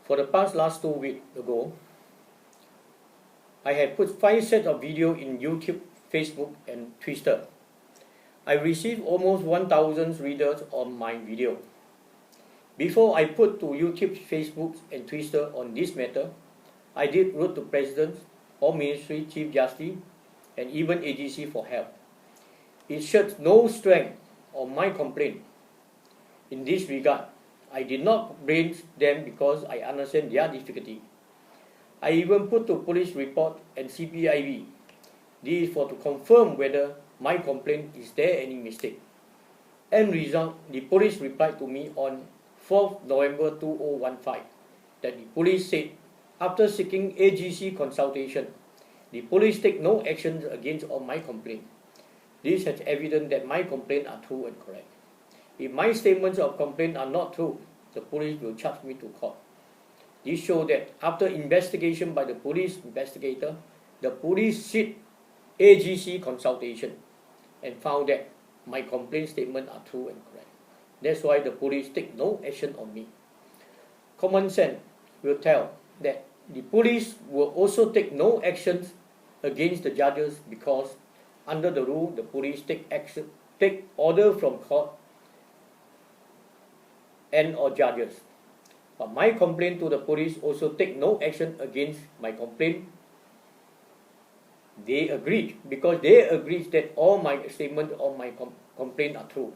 For the last 2 weeks ago, I had put 5 sets of video in YouTube, Facebook, and Twitter. I received almost 1,000 readers on my video. Before I put to YouTube, Facebook, and Twitter on this matter, I did wrote to President or Ministry, Chief Justice, and even AGC for help. It shows no strength on my complaint. In this regard, I did not blame them because I understand their difficulty. I even put to police report and CPIV. This is for to confirm whether my complaint is there any mistake. End result, the police replied to me on 4th November 2015 that the police said, after seeking AGC consultation, the police take no action against all my complaint. This has evidence that my complaints are true and correct. If my statements of complaint are not true, the police will charge me to court. This shows that after investigation by the police investigator, the police sought AGC consultation and found that my complaint statements are true and correct. That's why the police take no action on me. Common sense will tell that the police will also take no actions against the judges because under the rule, the police take order from court and or judges. But my complaint to the police also take no action against my complaint. They agreed because they agreed that all my statements on my complaint are true.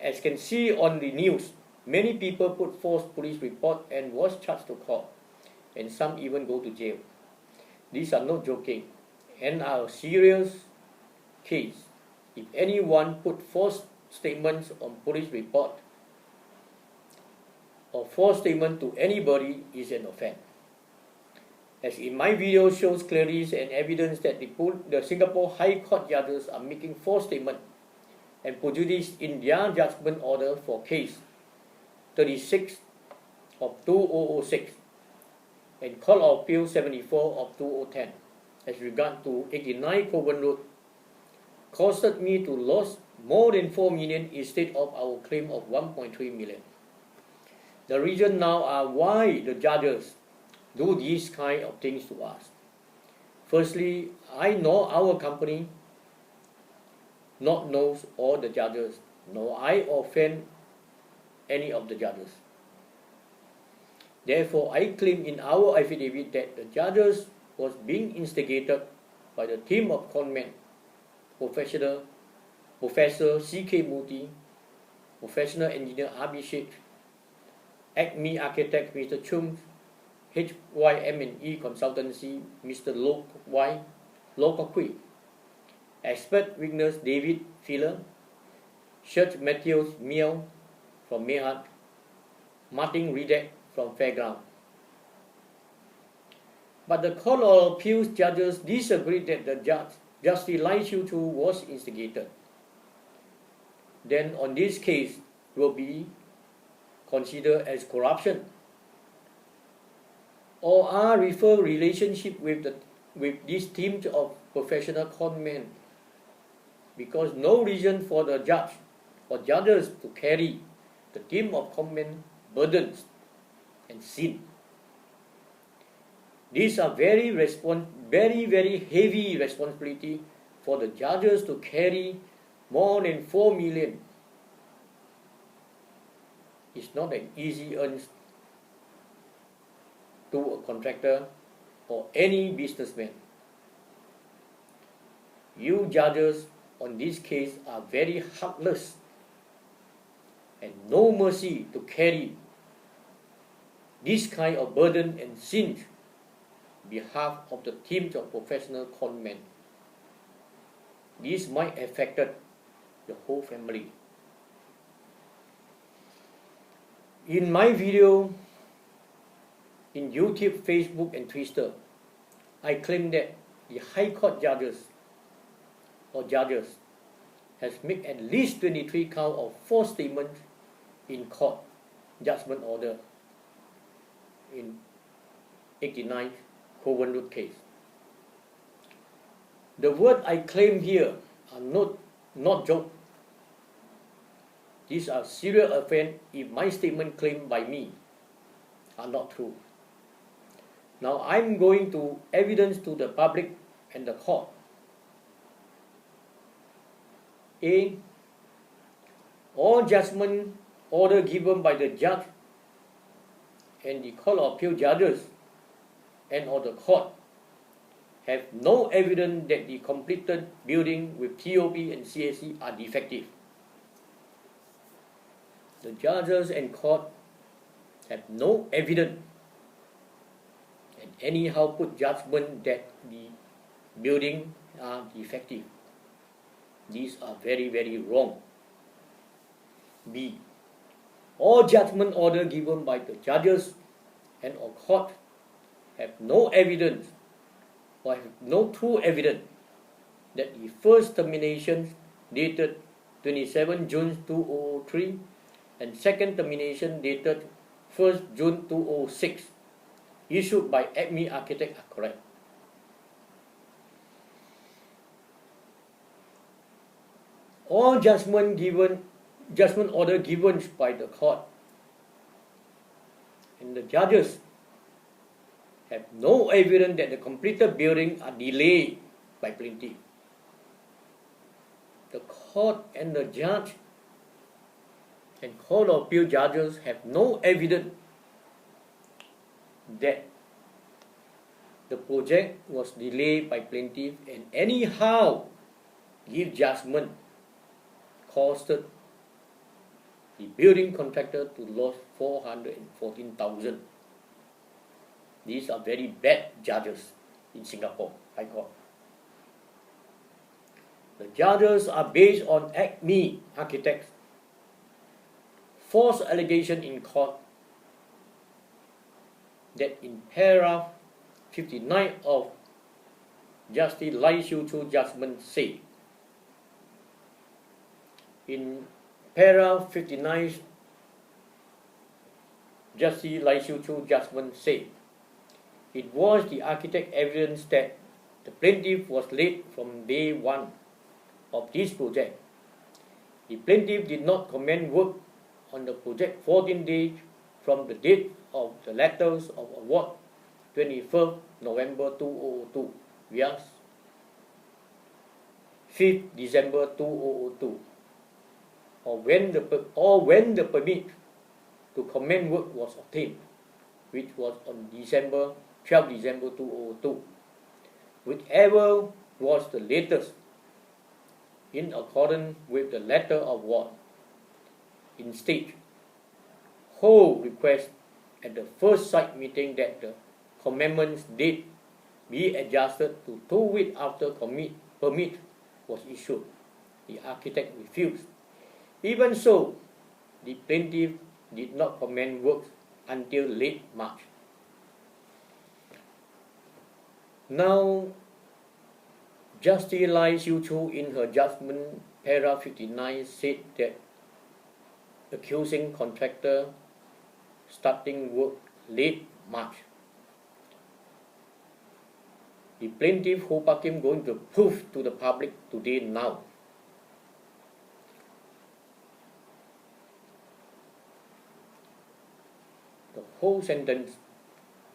As can see on the news, many people put false police report and was charged to court, and some even go to jail. These are not joking and are a serious case. If anyone put false statements on police report or false statement to anybody is an offence. As in my video shows clearly and evidence that the Singapore High Court judges are making false statements and prejudiced in their judgment order for case 36 of 2006 and Court of Appeal 74 of 2010 as regard to 89 Kovan Road caused me to lose more than 4 million instead of our claim of 1.3 million. The reason now are why the judges do these kind of things to us. Firstly, I know our company not knows all the judges, nor I offend any of the judges. Therefore, I claim in our affidavit that the judges was being instigated by the team of conmen, Professor C.K. Murthy, Professional Engineer Abhishek, Acme Architect Mr. Chung, HYM&E Consultancy Mr. Lo Kok, Expert Witness David Filler, Church Matthews Miao from Mehad, Martin Redek from Fairground. But the Court of Appeals judges disagreed that the Justice Lai Chiu Chu was instigated. Then on this case will be considered as corruption or are refer relationship with this team of professional conmen because no reason for the judge or judges to carry the team of conmen burdens and sin. These are very heavy responsibility for the judges to carry more than 4 million. It's not an easy earnings to a contractor or any businessman. You judges on this case are very heartless and no mercy to carry this kind of burden and sin on behalf of the teams of professional conmen. This might affect the whole family. In my video in YouTube, Facebook, and Twitter, I claim that the High Court judges has made at least 23 counts of false statements in court judgment order in 89 Kovan Road case. The word I claim here are not joke. These are serious offense if my statement claimed by me are not true. Now I'm going to evidence to the public and the court. A. All judgment order given by the judge and the Court of Appeal judges and or the court have no evidence that the completed building with TOP and CAC are defective. The judges and court have no evidence and anyhow put judgment that the building are defective. These are very, very wrong. B. All judgment order given by the judges and or court have no evidence or have no true evidence that the first termination dated 27 June 2003 and second termination dated 1st June 2006 issued by Acme Architect are correct. All judgment order given by the court and the judges have no evidence that the completed building are delayed by plaintiff. The court and the judge and Court of Appeal judges have no evidence that the project was delayed by plaintiff and anyhow give judgment costed the building contractor to lose 414,000. These are very bad judges in Singapore High Court. The judges are based on Acme Architects false allegation in court that in paragraph 59 of Justice Lai Siu Chu judgment say. In paragraph 59, Justice Lai Siu Chu judgment say, it was the architect evidence that the plaintiff was late from day one of this project. The plaintiff did not commence work on the project 14 days from the date of the letters of award 21st November 2002 vs 5th December 2002 or when the permit to commence work was obtained, which was on 12 December 2002, whichever was the latest in accordance with the letter of award. Instead, Ho request at the first site meeting that the commencement date be adjusted to 2 weeks after permit was issued. The architect refused. Even so, the plaintiff did not commence works until late March. Now, Justice Lai Siu Chu in her judgment, paragraph 59, said that accusing contractor starting work late March. The plaintiff Ho Pak Kim going to prove to the public today now. The whole sentence,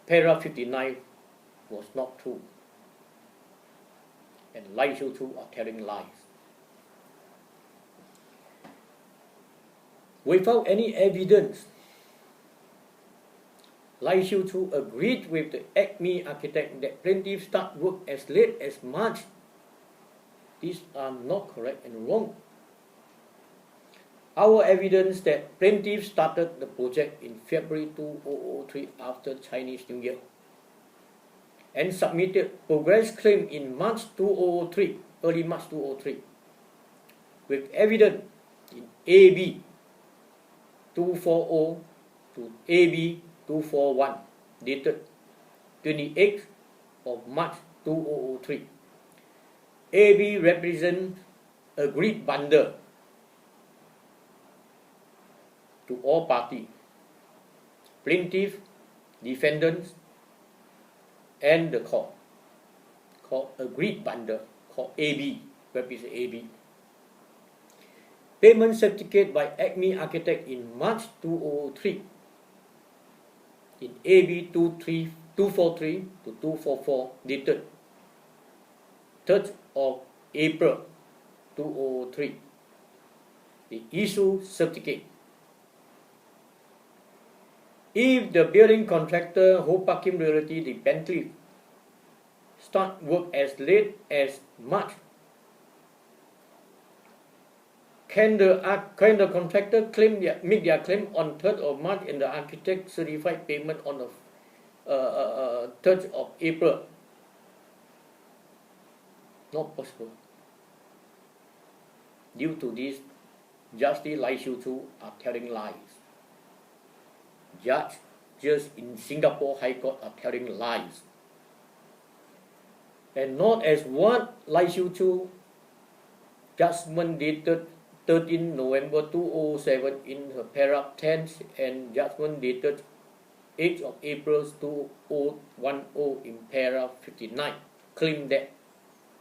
paragraph 59, was not true. And Lai Siu Chu are telling lies. Without any evidence, Lai Siu Chu agreed with the Acme Architect that plaintiff start work as late as March. These are not correct and wrong. Our evidence that plaintiff started the project in February 2003 after Chinese New Year and submitted progress claim in March 2003, early March 2003, with evidence in AB 240 to AB 241, dated 28th of March 2003. AB represents agreed bundle to all parties, plaintiff, defendants, and the court, called agreed bundle, called AB, represent AB. Payment certificate by Acme Architect in March 2003 in AB 243 to 244 dated 3rd of April 2003. The issue certificate. If the building contractor Ho Pak Kim Realty, the Bentley, start work as late as March, can the contractor make their claim on 3rd of March and the architect certified payment on the 3rd of April? Not possible. Due to this, Justice Lai Siu Chu are telling lies. Judges in Singapore High Court are telling lies. And not as what Lai Siu Chu judgment dated 13 November 2007 in her paragraph 10 and judgment dated 8th of April 2010 in paragraph 59 claim that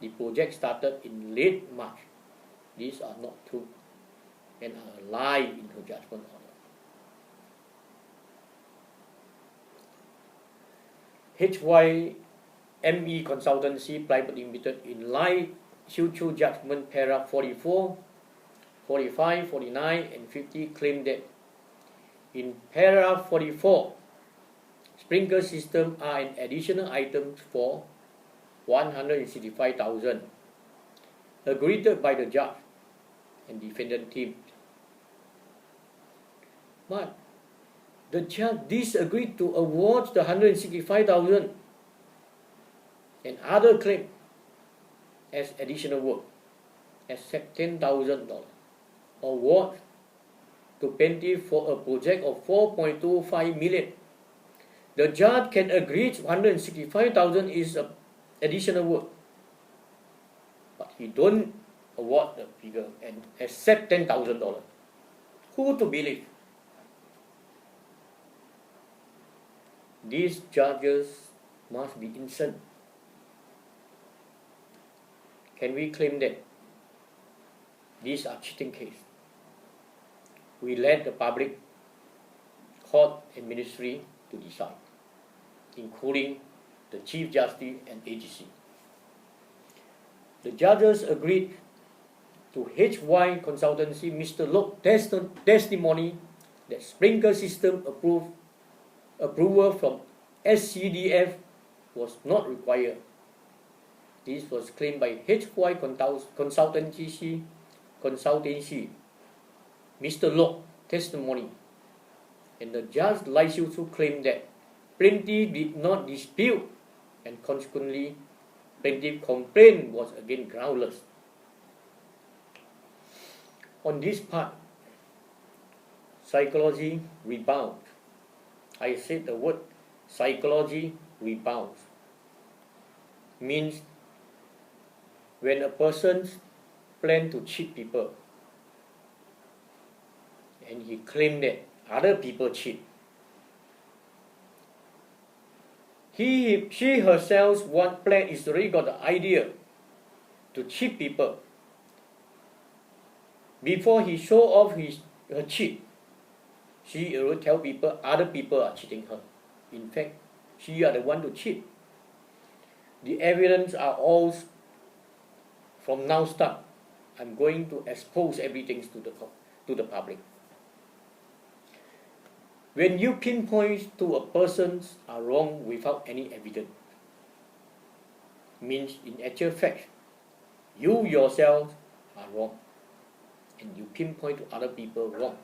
the project started in late March. These are not true and are a lie in her judgment order. HYME Consultancy Private Limited in Lai Siu Chu judgment paragraph 44, 45, 49 and 50 claim that in paragraph 44, sprinkler system are an additional item for 165,000 agreed by the judge and defendant team. But the judge disagreed to award the 165,000 and other claim as additional work, except $10,000 award to plaintiff for a project of 4.25 million. The judge can agree 165,000 is additional work, but he don't award the figure and accept $10,000. Who to believe? These judges must be insane. Can we claim that these are cheating cases? We let the public, court and ministry to decide, including the Chief Justice and AGC. The judges agreed to HY Consultancy Mr. Lok testimony that sprinkler system approval from SCDF was not required. This was claimed by HY Consultancy Mr. Lok testimony, and the judge Lai Siu Chu claimed that plaintiff did not dispute and consequently plaintiff complaint was again groundless. On this part, psychology rebound. I said the word psychology rebounds means when a person plans to cheat people and he claimed that other people cheat, she herself one plan is already got the idea to cheat people. Before he show off her cheat, she already tell people other people are cheating her. In fact, she are the one to cheat. The evidence are all from now start. I'm going to expose everything to the public. When you pinpoint to a person are wrong without any evidence, means in actual fact, you yourself are wrong, and you pinpoint to other people wrong.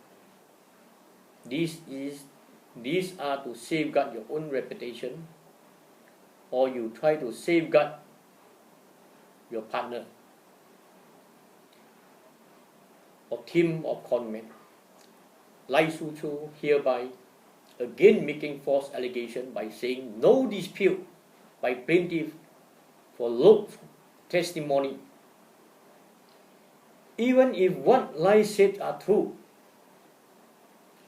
These are to safeguard your own reputation, or you try to safeguard your partner or team of conmen. Lai Siu Chu hereby again making false allegation by saying no dispute by plaintiff for Lok's testimony. Even if what Lai said are true,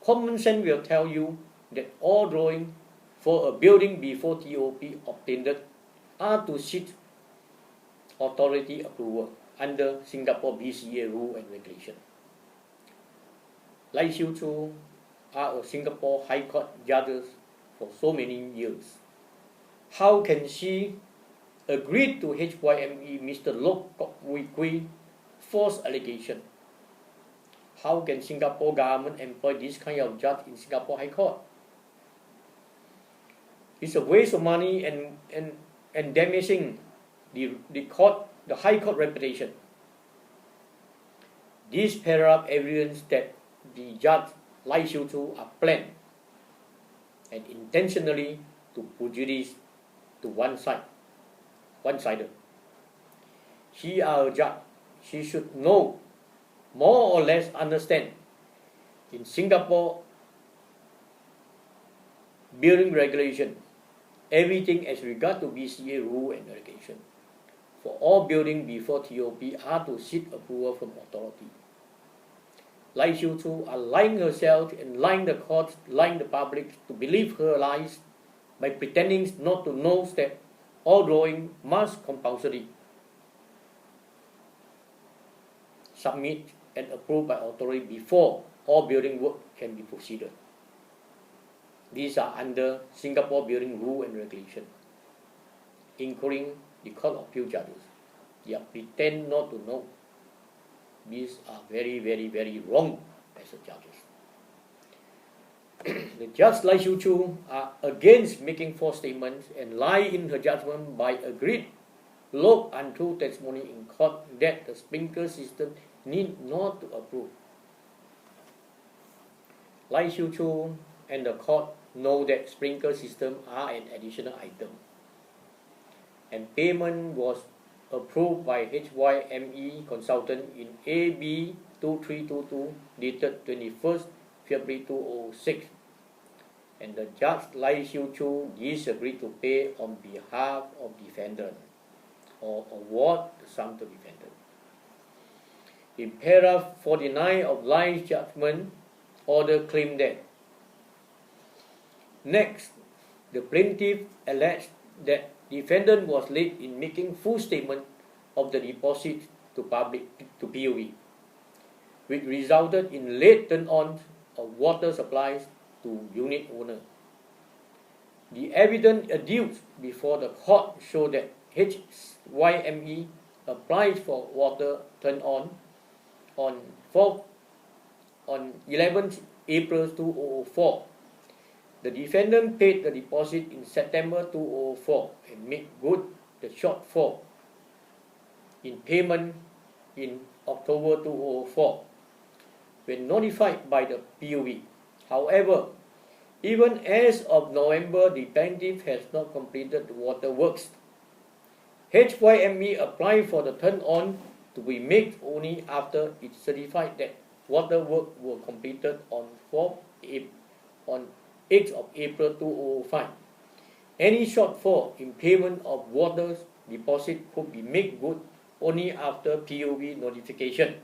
common sense will tell you that all drawings for a building before TOP obtained are to seek authority approval under Singapore BCA rule and regulation. Lai Siu Chu are a Singapore High Court judges for so many years. How can she agree to HYME Mr. Lok Kok Wee Kui false allegation? How can Singapore government employ this kind of judge in Singapore High Court? It's a waste of money and damaging the High Court reputation. This paragraph evidence that the judge Lai Siu Chu are planned and intentionally to prejudice to one-sided. She are a judge. She should know, more or less understand, in Singapore building regulation, everything as regard to BCA rule and regulation. For all building before TOP are to seek approval from authority. Lai Siu Chu are lying herself and lying the court, lying the public to believe her lies by pretending not to know that all drawing must compulsory submit and approved by authority before all building work can be proceeded. These are under Singapore building rule and regulation, including the Court of Appeal judges. They are pretend not to know. These are very, very, very wrong as a judges. The Judge Lai Siu Chu are against making false statements and lie in her judgment by agreed log untrue testimony in court that the sprinkler system need not to approve. Lai Siu Chu and the court know that sprinkler system are an additional item, and payment was approved by HYME consultant in AB 2322 dated 21st February 2006, and the Judge Lai Siu Chu disagreed to pay on behalf of defendant or award the sum to defendant. In paragraph 49 of Lai's judgment order claimed that next, the plaintiff alleged that defendant was late in making full statement of the deposit to POV, which resulted in late turn-on of water supplies to unit owner. The evidence adduced before the court showed that HYME applied for water turn-on on 11th April 2004. The defendant paid the deposit in September 2004 and made good the shortfall in payment in October 2004 when notified by the POV. However, even as of November, the plaintiff has not completed the water works. HYME applied for the turn-on to be made only after it certified that water work were completed on 8th of April 2005. Any shortfall in payment of water deposit could be made good only after POV notification,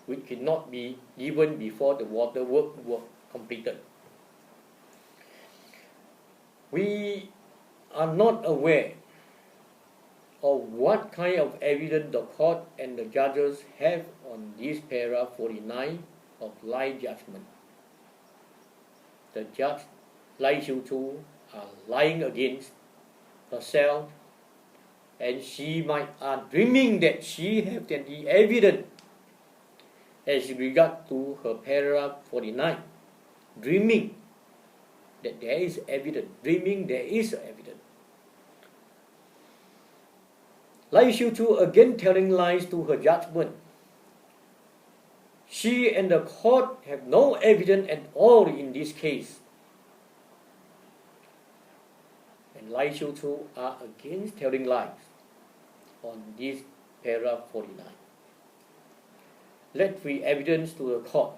which cannot be given before the water work were completed. We are not aware of what kind of evidence the court and the judges have on this paragraph 49 of Lai judgment. The Judge Lai Siu Chu are lying against herself, and she might are dreaming that she have the evidence as regard to her paragraph 49, dreaming that there is evidence, dreaming there is evidence. Lai Siu Chu again telling lies to her judgment. She and the court have no evidence at all in this case. And Lai Siu Chu are against telling lies on this paragraph 49. Let's read evidence to the court.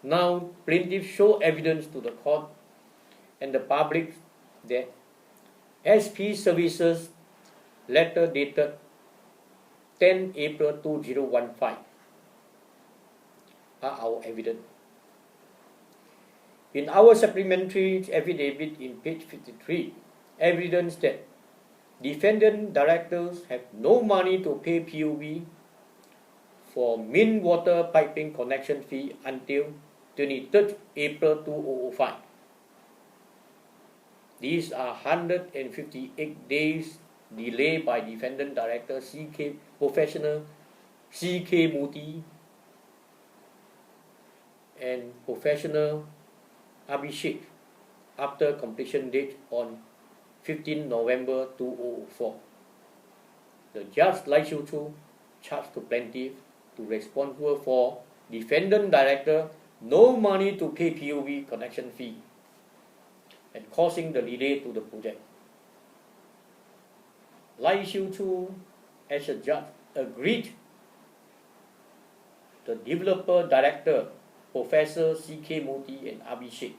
Now, plaintiff show evidence to the court and the public that SP Services letter dated 10 April 2015 are our evidence. In our supplementary affidavit in page 53, evidence that defendant directors have no money to pay POV for main water piping connection fee until 23rd April 2005. These are 158 days delay by defendant director Professional C.K. Modi and Professional Abhishek after completion date on 15 November 2004. The judge Lai Xiu Chu charged the plaintiff to responsible for defendant director no money to pay PUB connection fee and causing the delay to the project. Lai Xiu Chu as a judge agreed the developer director Professor C.K. Modi and Abhishek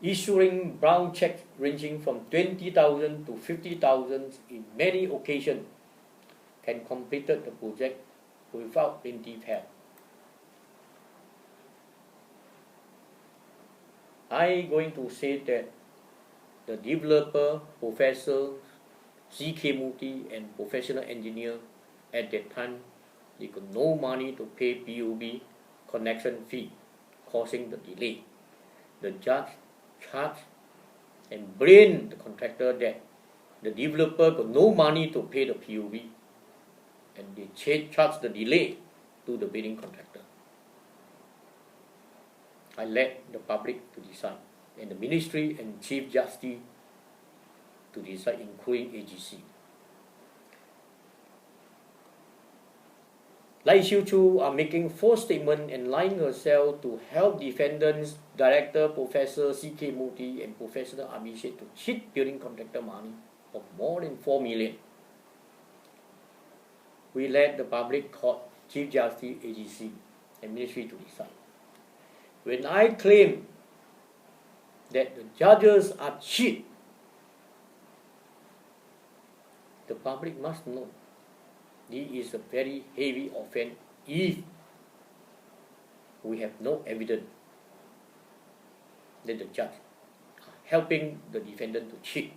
issuing brown checks ranging from 20,000 to 50,000 in many occasions can complete the project without plaintiff help. I am going to say that the developer, Professor C.K. Modi and professional engineer at that time, they got no money to pay PUB connection fee, causing the delay. The judge charged and blamed the contractor that the developer got no money to pay the PUB, and they charged the delay to the bidding contractor. I let the public to decide, and the Ministry and Chief Justice to decide, including AGC. Lai Xiu Chu are making false statements and lying herself to help defendants, director Professor C.K. Modi and Professor Abhishek to cheat building contractor money of more than 4 million. We let the public court, Chief Justice, AGC, and Ministry to decide. When I claim that the judges are cheat, the public must know this is a very heavy offense if we have no evidence that the judge are helping the defendant to cheat.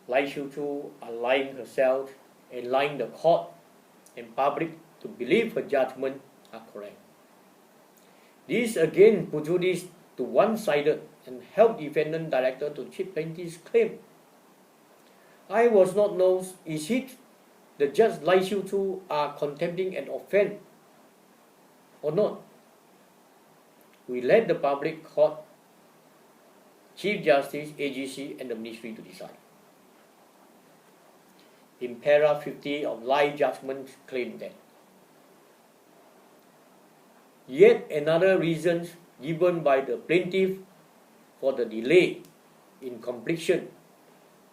Lai Xiu Chu are lying herself and lying the court and public to believe her judgment are correct. This again prejudice to one-sided and help defendant director to cheat plaintiff's claim. I was not known, is it the judge Lai Xiu Chu are contempting an offence or not? We let the public court, Chief Justice, AGC and the Ministry to decide. In paragraph 50 of Lai judgment claim that yet another reason given by the plaintiff for the delay in completion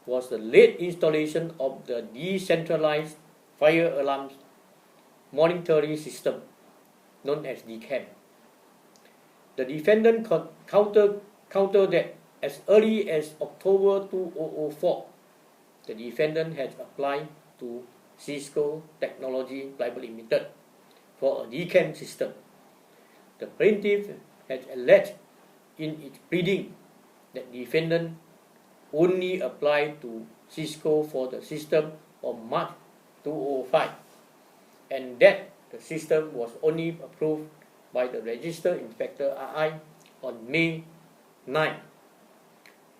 was the late installation of the decentralized fire alarms monitoring system known as DCAM. The defendant countered that as early as October 2004, the defendant had applied to Cisco Technology Private Limited for a DCAM system. The plaintiff had alleged in its pleading that the defendant only applied to Cisco for the system on March 2005 and that the system was only approved by the Register Inspector RI on May 9.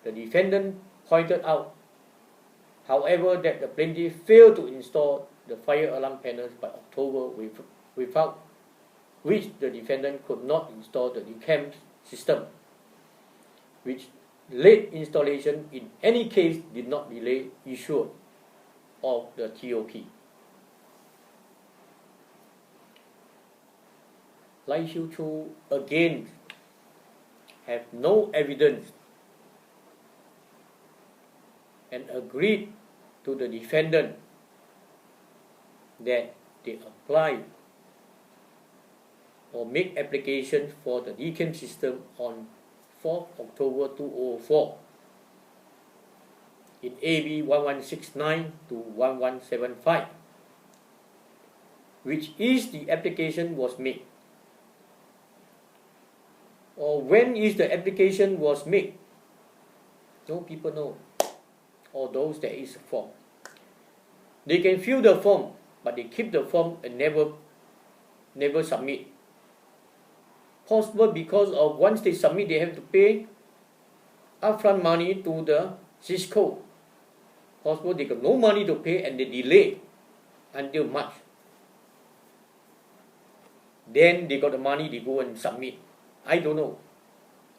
The defendant pointed out, however, that the plaintiff failed to install the fire alarm panels by October, without which the defendant could not install the DCAM system, which late installation in any case did not delay issue of the TOP. Lai Xiu Chu again have no evidence and agreed to the defendant that they applied or make application for the DCAM system on 4th October 2004 in AB 1169 to 1175, which is the application was made. Or when is the application was made? No people know. Or those there is a form. They can fill the form but they keep the form and never submit. Possible because of once they submit, they have to pay upfront money to the Cisco. Possible they got no money to pay and they delay until March. Then they got the money, they go and submit. I don't know.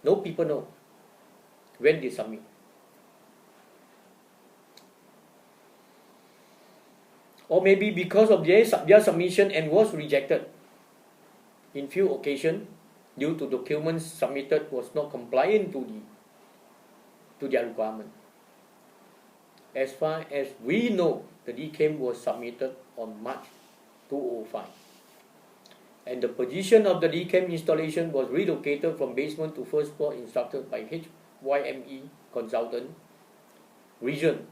No people know when they submit. Or maybe because of their submission and was rejected in few occasions due to documents submitted was not compliant to their requirement. As far as we know, the DCAM was submitted on March 2005. And the position of the DCAM installation was relocated from basement to first floor instructed by HYME consultant region,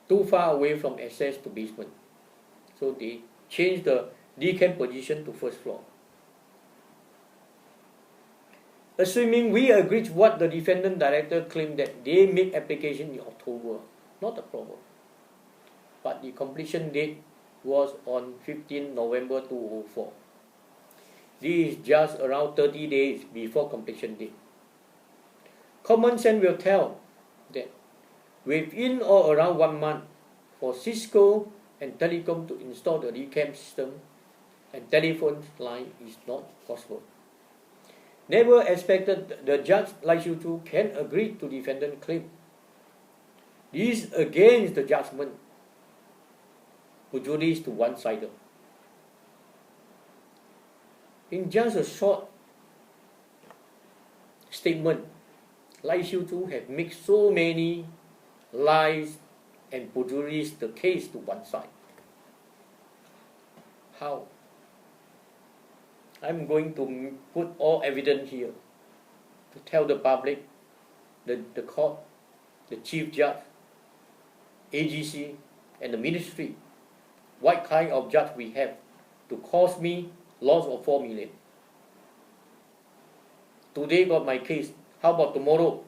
too far away from access to basement. So they changed the DCAM position to first floor. Assuming we agree to what the defendant director claimed that they make application in October, not a problem. But the completion date was on 15 November 2004. This is just around 30 days before completion date. Common sense will tell that within or around 1 month for Cisco and Telecom to install the DCAM system and telephone line is not possible. Never expected the judge Lai Siu Chu can agree to defendant claim. This is against the judgment, prejudice to one-sided. In just a short statement, Lai Siu Chu has made so many lies and prejudice the case to one side. How? I'm going to put all evidence here to tell the public, the court, the chief judge, AGC, and the ministry what kind of judge we have to cause me loss of 4 million. Today got my case. How about tomorrow?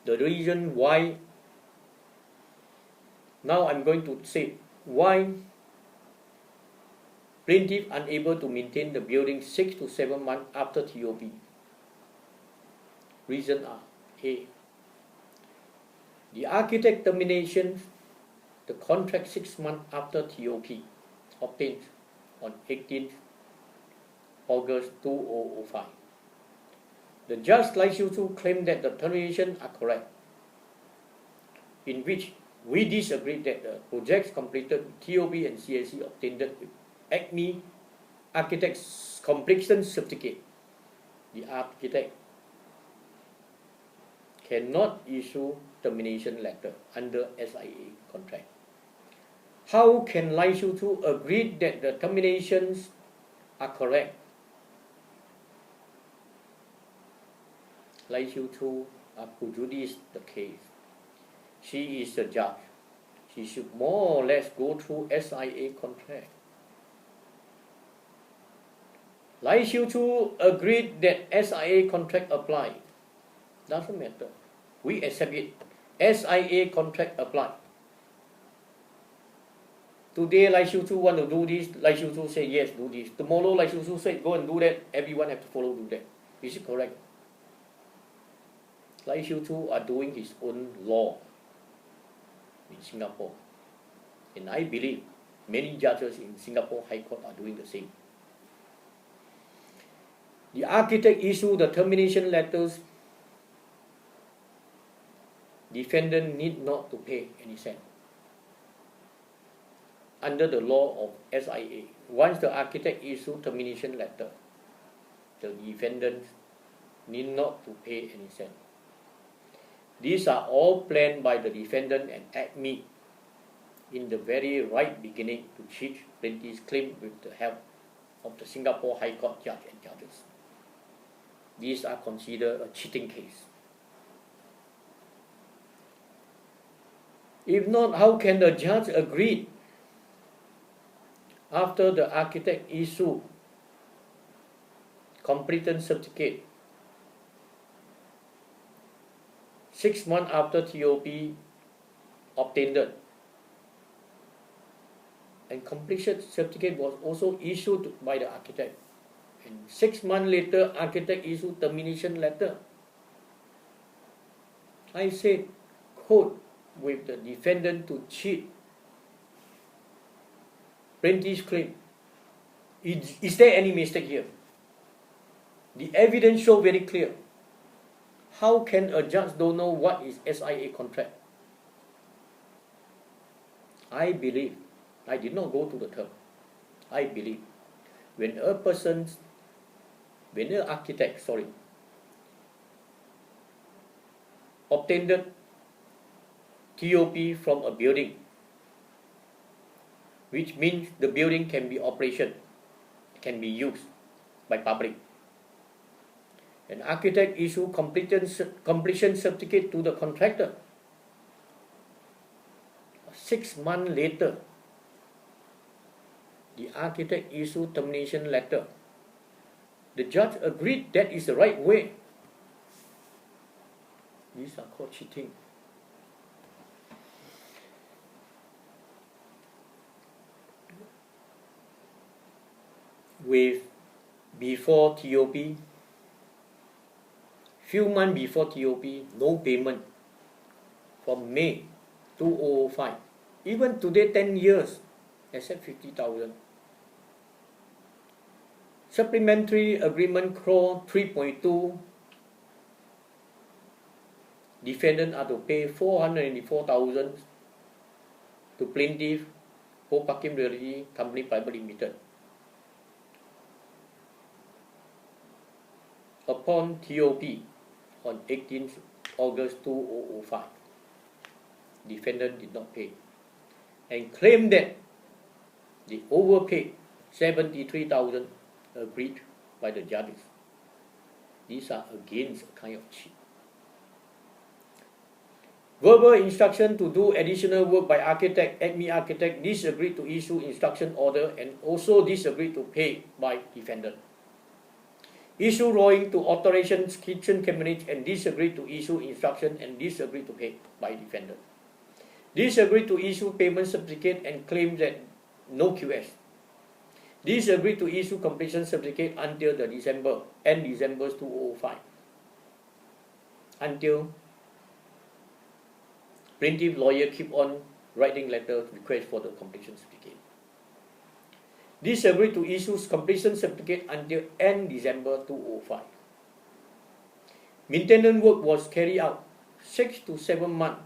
The reason why, now I'm going to say why plaintiff unable to maintain the building 6 to 7 months after TOP. Reason are: A, the architect termination the contract 6 months after TOP obtained on 18th August 2005. The judge Lai Siu Chu claimed that the terminations are correct, in which we disagree that the projects completed with TOP and CSC obtained with ACME Architect's completion certificate. The architect cannot issue termination letter under SIA contract. How can Lai Siu Chu agree that the terminations are correct? Lai Siu Chu prejudiced the case. She is the judge. She should more or less go through SIA contract. Lai Siu Chu agreed that SIA contract apply. Doesn't matter. We accept it. SIA contract apply. Today Lai Siu Chu want to do this, Lai Siu Chu say yes, do this. Tomorrow Lai Siu Chu say go and do that, everyone have to follow do that. Is it correct? Lai Siu Chu are doing his own law in Singapore. And I believe many judges in Singapore High Court are doing the same. The architect issued the termination letters. Defendant need not to pay any cent. Under the law of SIA, once the architect issued termination letter, the defendant need not to pay any cent. These are all planned by the defendant and ACME in the very right beginning to cheat plaintiff's claim with the help of the Singapore High Court judge and judges. These are considered a cheating case. If not, how can the judge agree after the architect issued completion certificate 6 months after TOP obtained, and completion certificate was also issued by the architect. And 6 months later, architect issued termination letter. I said, quote, with the defendant to cheat plaintiff's claim. Is there any mistake here? The evidence shows very clear. How can a judge don't know what is SIA contract? I believe, I did not go to the term. I believe when an architect, obtained TOP from a building, which means the building can be operation, can be used by public. An architect issue completion certificate to the contractor. 6 months later, the architect issued termination letter. The judge agreed that is the right way. These are called cheating. Before TOP, few months before TOP, no payment from May 2005. Even today, 10 years, except 50,000. Supplementary Agreement Clause 3.2, defendant are to pay 484,000 to plaintiff, Ho Pak Kim Realty Company Private Limited. Upon TOP on 18th August 2005, defendant did not pay and claimed that the overpaid 73,000 agreed by the judges. These are against a kind of cheat. Verbal instruction to do additional work by architect, Acme architect disagreed to issue instruction order and also disagreed to pay by defendant. Issue drawing to alterations kitchen cabinet and disagreed to issue instruction and disagreed to pay by defendant. Disagreed to issue payment certificate and claimed that no QS. Disagreed to issue completion certificate until the December 2005. Until plaintiff lawyer keep on writing letter request for the completion certificate. Disagreed to issue completion certificate until end December 2005. Maintenance work was carried out 6 to 7 months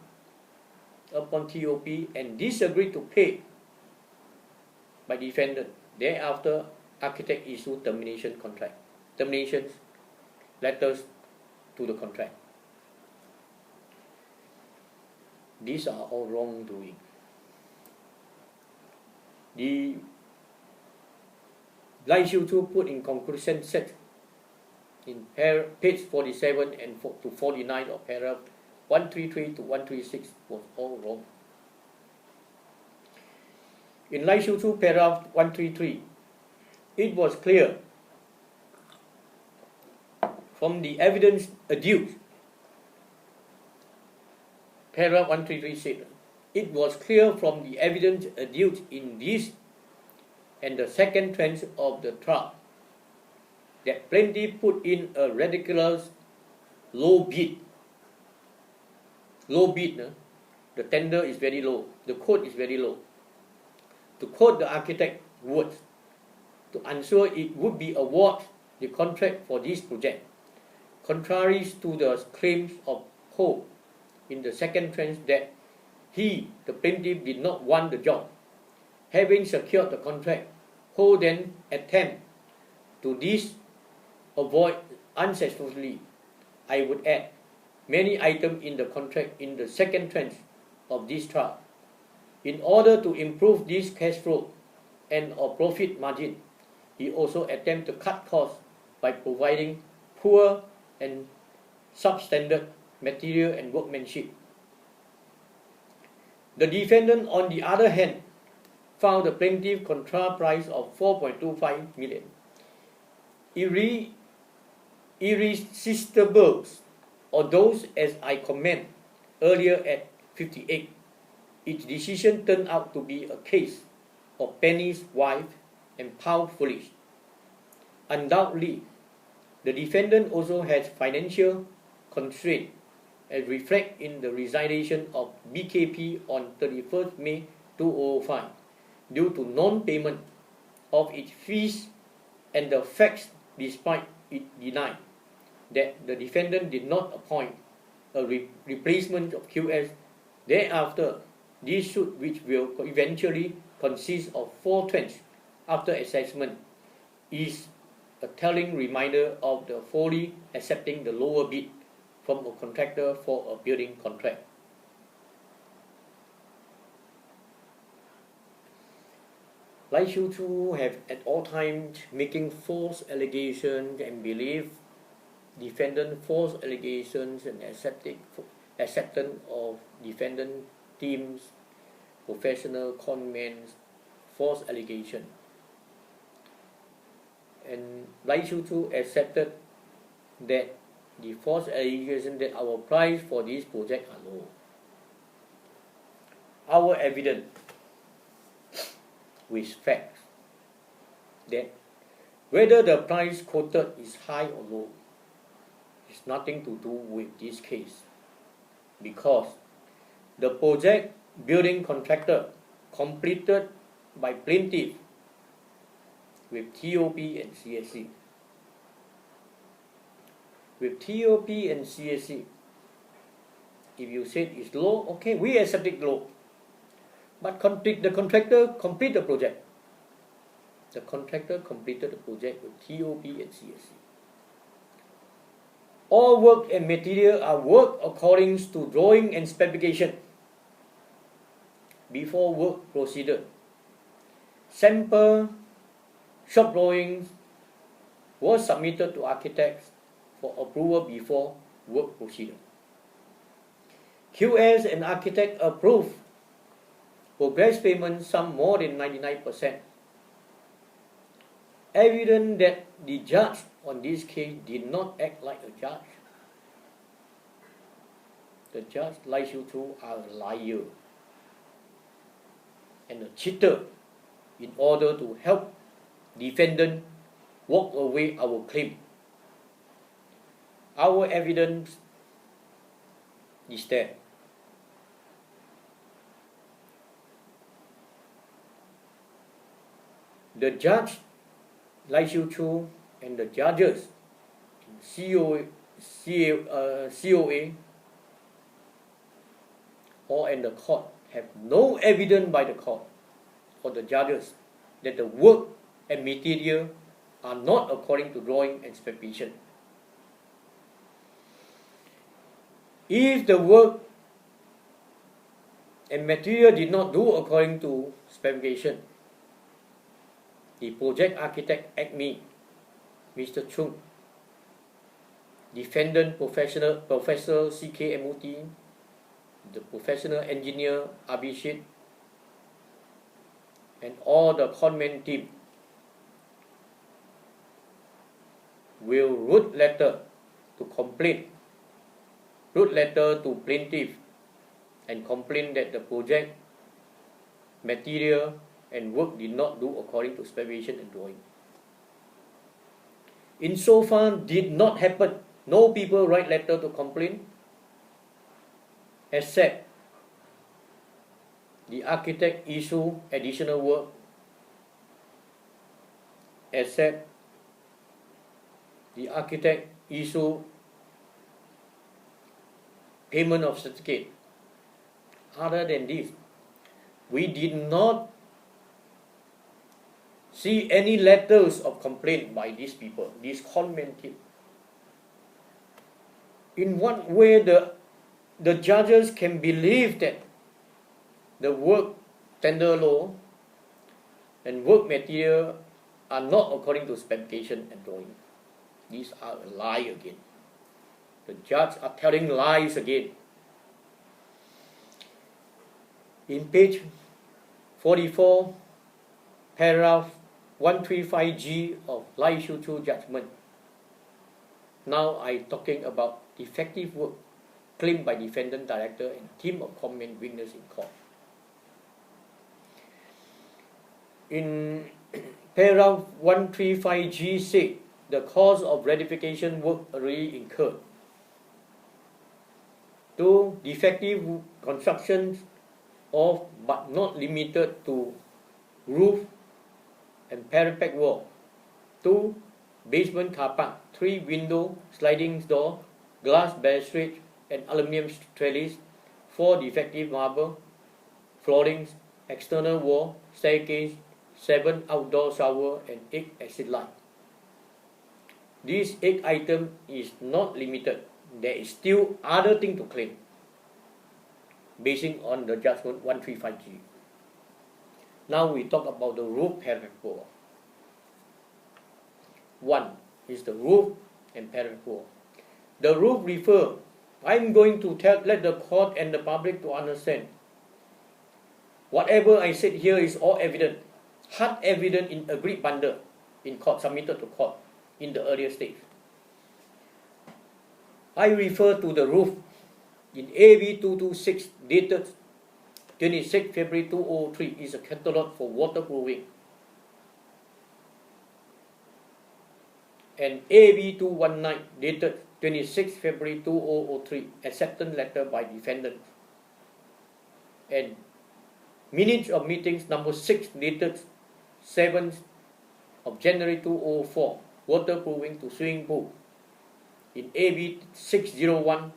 upon TOP and disagreed to pay by defendant. Thereafter, architect issued termination letters to the contract. These are all wrongdoing. The Lai Xiu Chu put in conclusion set in page 47 and to 49 of paragraph 133 to 136 was all wrong. In Lai Xiu Chu paragraph 133, it was clear from the evidence adduced. Paragraph 133 said, it was clear from the evidence adduced in this and the second tranche of the trial that plaintiff put in a ridiculous low bid. The tender is very low, the quote is very low. To quote the architect's words, to ensure it would be awarded the contract for this project, contrary to the claims of Ho in the second tranche that he, the plaintiff, did not want the job. Having secured the contract, Ho then attempt to avoid unsuccessfully, I would add, many items in the contract in the second tranche of this trial. In order to improve this cash flow and or profit margin, he also attempted to cut costs by providing poor and substandard material and workmanship. The defendant, on the other hand, found the plaintiff contract price of 4.25 million irresistible, or those as I comment earlier at 58. Its decision turned out to be a case of Penny's wife and pound foolish. Undoubtedly, the defendant also has financial constraint as reflected in the resignation of BKP on 31st May 2005 due to non-payment of its fees and the facts despite it denied that the defendant did not appoint a replacement of QS. Thereafter, this suit, which will eventually consist of 4 tranches after assessment, is a telling reminder of the folly accepting the lower bid from a contractor for a building contract. Lai Shiu Chu have at all times making false allegations and believe defendant false allegations and acceptance of defendant team's professional comments false allegation. And Lai Shiu Chu accepted that the false allegation that our price for this project are low. Our evidence with facts that whether the price quoted is high or low is nothing to do with this case, because the project building contractor completed by plaintiff with TOP and CSC. With TOP and CSC, if you said it's low, okay, we accept it low. But the contractor complete the project. The contractor completed the project with TOP and CSC. All work and material are worked according to drawing and specification. Before work proceeded, sample shop drawings was submitted to architects for approval before work proceeded. QS and architect approved progress payment sum more than 99%. Evident that the judge on this case did not act like a judge. The judge, Lai Shiu Chu, are a liar and a cheater in order to help defendant walk away our claim. Our evidence is there. The judge, Lai Shiu Chu, and the judges, COA, or in the court have no evidence by the court or the judges that the work and material are not according to drawing and specification. If the work and material did not do according to specification, the project architect ACME, Mr. Chung, defendant Professor C.K. Muti, the professional engineer Abhishek, and all the conman team will write letter to plaintiff and complain that the project, material and work did not do according to specification and drawing. Insofar did not happen, no people write letter to complain except the architect issue additional work, except the architect issue payment of certificate. Other than this, we did not see any letters of complaint by these people, these conman team. In what way the judges can believe that the work tender law and work material are not according to specification and drawing? These are a lie again. The judge are telling lies again. In page 44, paragraph 135G of Lai Shiu Chu judgment. Now I talking about defective work claimed by defendant director and team of conman witness in court. in paragraph 135G said the cost of rectification work already incurred. 2. Defective constructions of but not limited to roof and parapet wall. 2. Basement car park, 3 window, sliding door, glass balustrade and aluminium trellis. 4. Defective marble floorings, external wall, staircase. 7. Outdoor shower and 8. Exit light. This 8 item is not limited. There is still other thing to claim, basing on the judgment 135G. Now we talk about the roof parapet wall. 1 is the roof and parapet wall. The roof refer, I'm going to let the court and the public to understand. Whatever I said here is all evident, hard evidence in agreed bundle in court, submitted to court in the earlier stage. I refer to the roof in AB 226 dated 26 February 2003 is a catalog for waterproofing. And AB 219 dated 26 February 2003 acceptance letter by defendant. And minutes of meetings number 6 dated 7th of January 2004 waterproofing to swimming pool. In AB 601,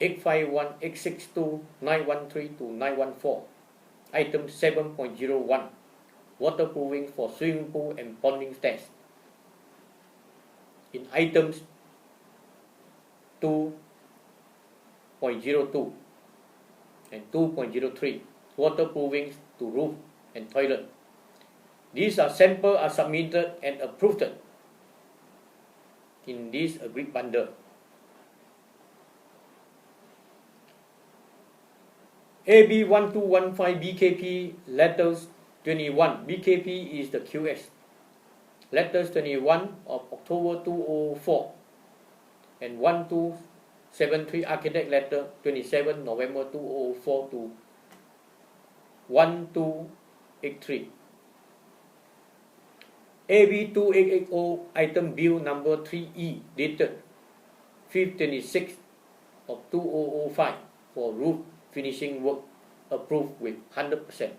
851, 862, 913 to 914, item 7.01, waterproofing for swimming pool and ponding stairs. In items 2.02 and 2.03, waterproofing to roof and toilet. These samples are submitted and approved in this agreed bundle. AB 1215 BKP letters 21. BKP is the QS. Letters 21 of October 2004 and 1273 architect letter 27 November 2004 to 1283. AB 2880 item bill number 3E dated 5/26 of 2005 for roof finishing work approved with 100%.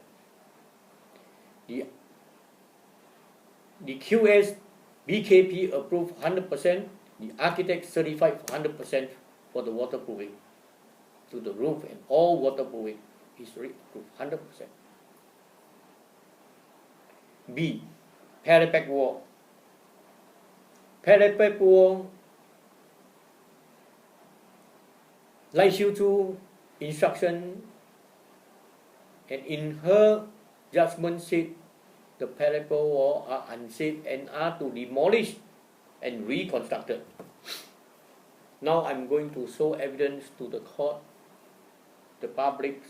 The QS BKP approved 100%. The architect certified 100% for the waterproofing to the roof, and all waterproofing is approved 100%. B. Parapet wall. Parapet wall, Lai Xiu Chu instruction and in her judgment said the parapet wall are unsafe and are to demolish and reconstructed. Now I'm going to show evidence to the court, the public,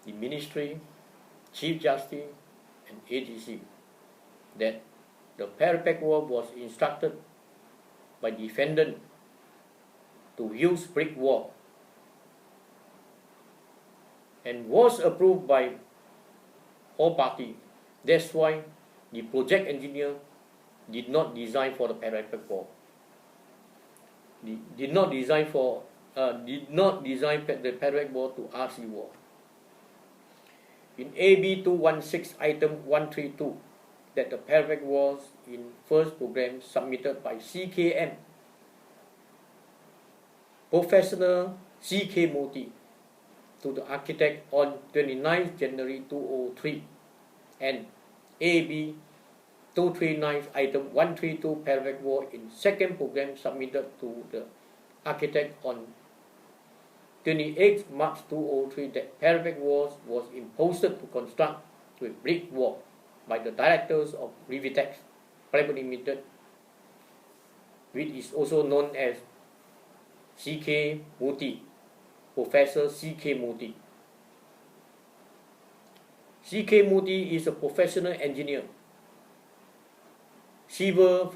the ministry, Chief Justice and AGC that the parapet wall was instructed by defendant to use brick wall and was approved by all parties. That's why the project engineer did not design for the parapet wall. Did not design the parapet wall to RC wall. In AB 216 item 132 that the parapet walls in first program submitted by CKM Professional CK Moti to the architect on 29 January 2003 and AB 239 item 132 parapet wall in second program submitted to the architect on 28 March 2003 that parapet walls was imposed to construct with brick wall by the directors of Rivitex Private Limited, which is also known as CK Moti, Professor CK Moti. CK Moti is a professional engineer, civil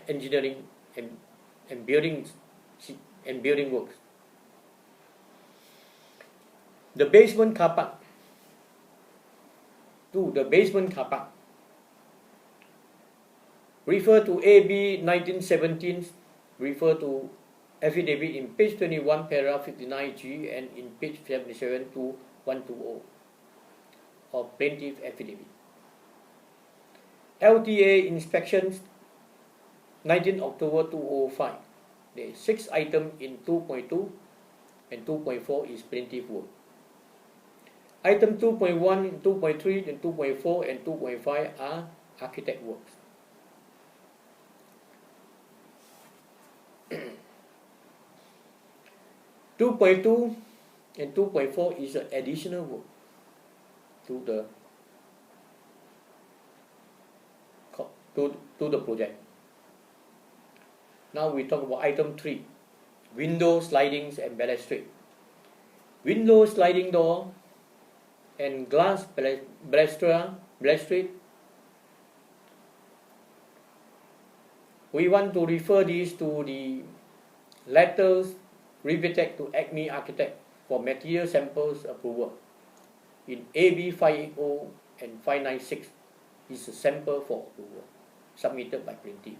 engineering and building works. The basement car park to the basement car park. Refer to AB 1917, refer to affidavit in page 21, paragraph 59G and in page 77 to 120 of plaintiff affidavit. LTA inspections 19 October 2005. There are 6 items in 2.2 and 2.4 is plaintiff work. Item 2.1, 2.3 and 2.4 and 2.5 are architect works. Two 2.2 and 2.4 is an additional work to the project. Now we talk about item 3, window slidings and balustrade. Window sliding door and glass balustrade. We want to refer these to the letters Rivetech to Acme Architect for material samples approval. In AB 580 and 596 is a sample for approval submitted by plaintiff.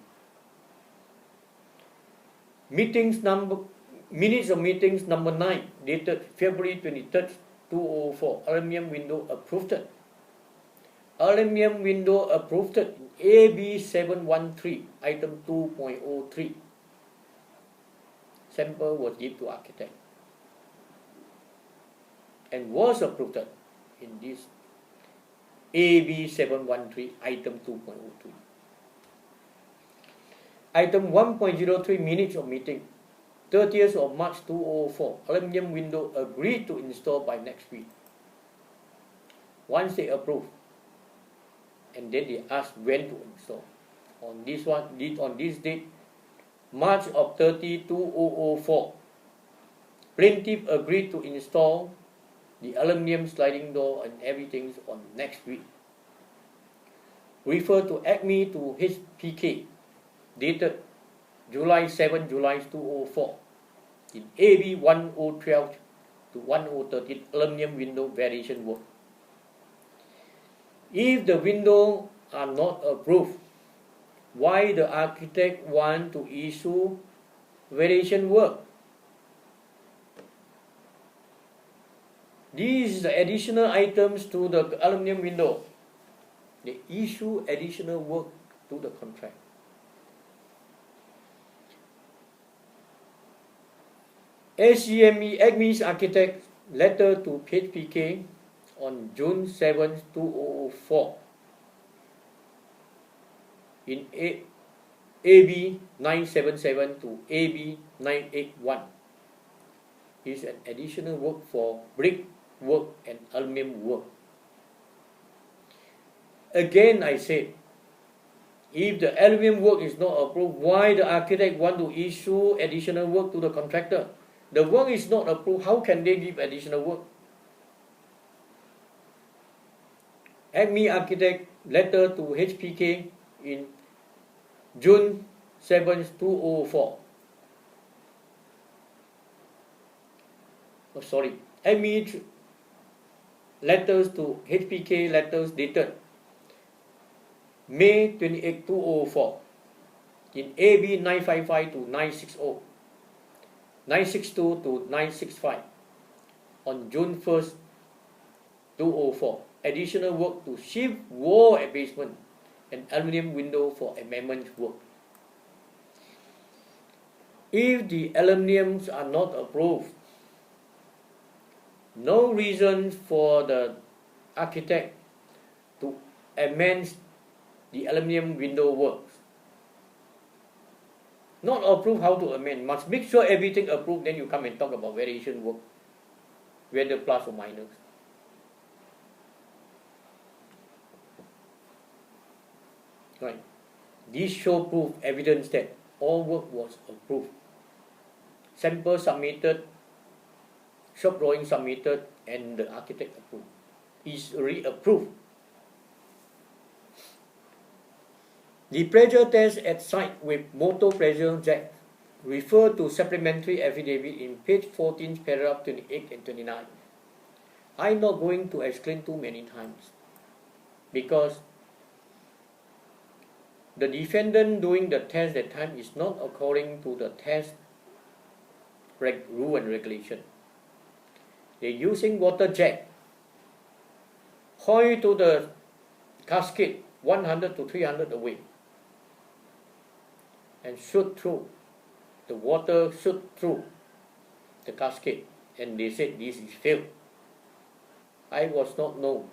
Minutes of meetings number 9 dated February 23rd, 2004. Aluminium window approved. Aluminium window approved in AB 713 item 2.03. Sample was given to architect and was approved in this AB 713 item 2.03. Item 1.03 minutes of meeting 30th of March 2004. Aluminium window agreed to install by next week. Once they approve, and then they ask when to install. On this date, March of 30, 2004, plaintiff agreed to install the aluminium sliding door and everything on next week. Refer to Acme to HPK, dated July 7, July 2004, in AB 1012 to 1013, aluminium window variation work. If the window are not approved, why the architect want to issue variation work? These are the additional items to the aluminium window. They issue additional work to the contract. ACME Acme's architect letter to HPK on June 7, 2004 in AB 977 to AB 981 is an additional work for brick work and aluminium work. Again, I said, if the aluminium work is not approved, why the architect want to issue additional work to the contractor? The work is not approved, how can they give additional work? Acme Architect letter to HPK in June 7, 2004. Acme letters to HPK letters dated May 28, 2004 in AB 955 to 960, 962 to 965 on June 1st, 2004. Additional work to shift wall abasement and aluminium window for amendment work. If the aluminiums are not approved, no reason for the architect to amend the aluminium window works. Not approved, how to amend? Must make sure everything approved, then you come and talk about variation work, whether plus or minus. Right. This show proof evidence that all work was approved. Sample submitted, shop drawing submitted, and the architect approved. Is re-approved. The pressure test at site with motor pressure jack. Refer to supplementary affidavit in page 14, paragraph 28 and 29. I'm not going to explain too many times. because the defendant doing the test that time is not according to the test rule and regulation. They're using water jet, point to the casket 100 to 300 away and shoot through. The water shoot through the casket, and they said this is failed. I was not known.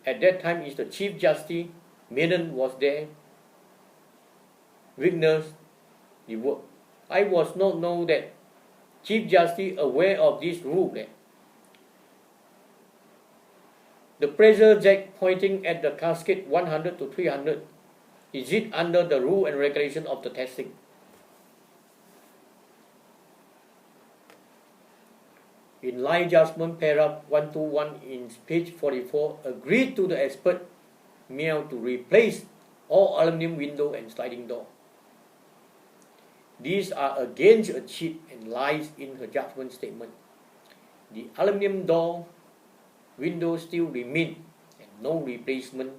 At that time is the Chief Justice, Menon was there, witness the work. I was not know that Chief Justice aware of this rule that the pressure jack pointing at the casket 100 to 300, is it under the rule and regulation of the testing? In line judgment paragraph 121 in page 44, agreed to the expert mail to replace all aluminum window and sliding door. These are against a cheat and lies in her judgment statement. The aluminum door window still remain and no replacement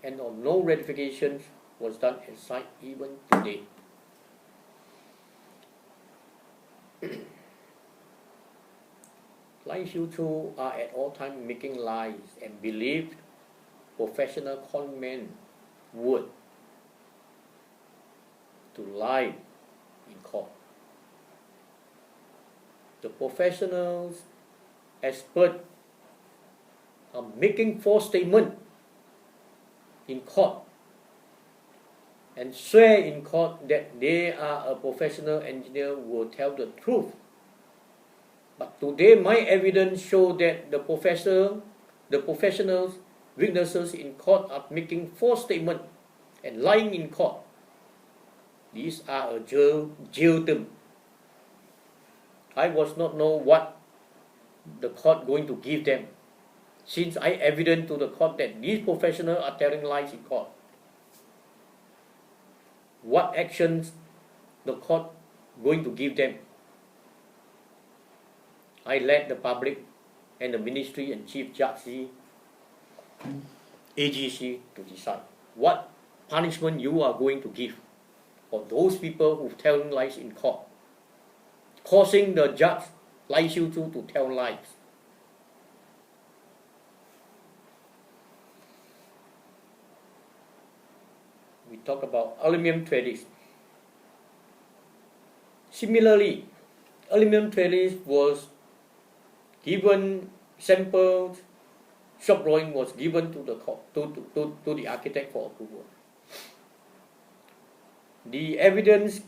and or no rectifications was done at site even today. Lai Xiu Chu are at all times making lies and believed professional conmen would to lie in court. The professionals, experts are making false statements in court and swear in court that they are a professional engineer will tell the truth. But today my evidence show that the professionals, witnesses in court are making false statements and lying in court. These are a jail term. I was not know what the court going to give them, since I evident to the court that these professionals are telling lies in court. What actions the court going to give them? I let the public and the ministry and Chief Justice, AGC to decide what punishment you are going to give for those people who telling lies in court, causing the judge Lai Xiu Chu to tell lies. We talk about aluminum trellis. Similarly, aluminum trellis was given samples, shop drawing was given to the court, to the architect for approval. The evidence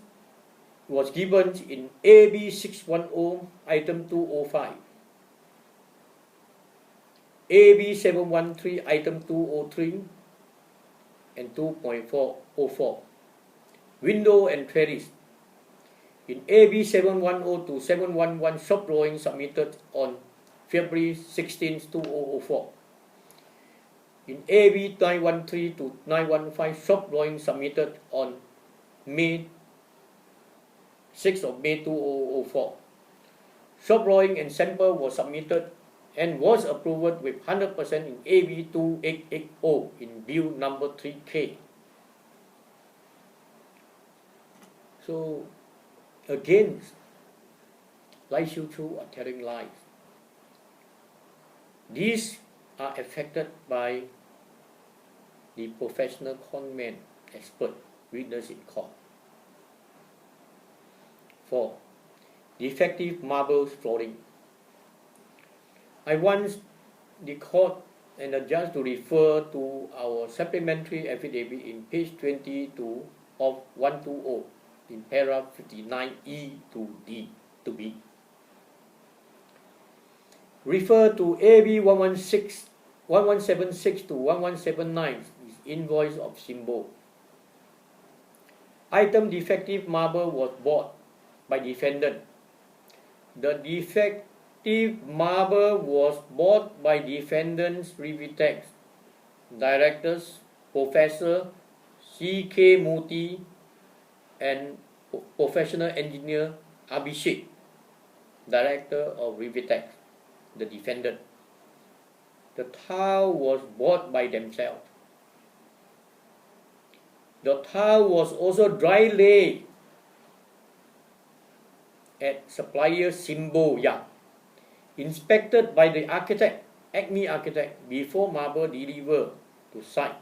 was given in AB 610 item 205, AB 713 item 203 and 2.404. Window and trellis. In AB 710 to 711 shop drawing submitted on February 16, 2004. In AB 913 to 915 shop drawing submitted on May 6 of May 2004. Shop drawing and sample was submitted and was approved with 100% in AB 2880 in bill number 3K. So again, Lai Xiu Chu are telling lies. These are affected by the professional conmen, expert, witness in court. 4. Defective marble flooring. I want the court and the judge to refer to our supplementary affidavit in page 22 of 120 in paragraph 59E to D to B. Refer to AB 1176 to 1179 is invoice of symbol. Item defective marble was bought by defendant. The defective marble was bought by defendant's Revitex directors, Professor C.K. Murthy and professional engineer Abhishek, director of Revitex, the defendant. the tile was bought by themselves. The tile was also dry laid at supplier Simbo Yard, inspected by the architect, Acme architect, before marble delivered to site.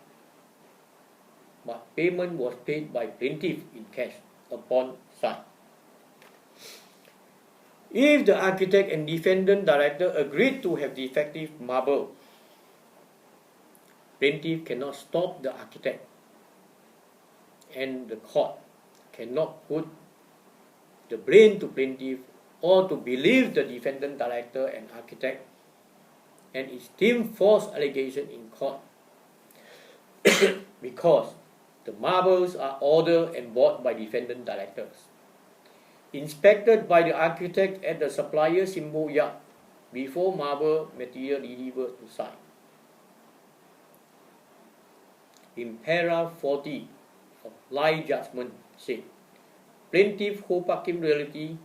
But payment was paid by plaintiff in cash upon site. If the architect and defendant director agreed to have defective marble, plaintiff cannot stop the architect, and the court cannot put the blame to plaintiff or to believe the defendant director and architect and its team false allegation in court because the marbles are ordered and bought by defendant directors, inspected by the architect at the supplier Simbo Yard before marble material delivered to site. In paragraph 40 of lie judgment said, plaintiff Ho Pak Kim Realty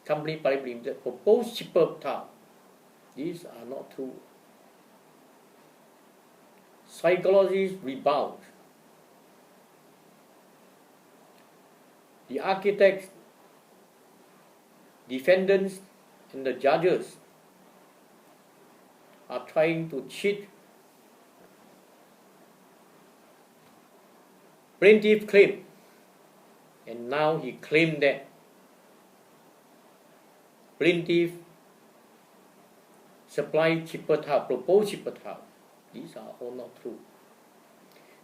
Company Private Limited proposed cheaper tile. These are not true. Psychologists rebound. The architects, defendants, and the judges are trying to cheat. Plaintiff claimed, and now he claimed that plaintiff supplied cheaper tile, proposed cheaper tile. These are all not true.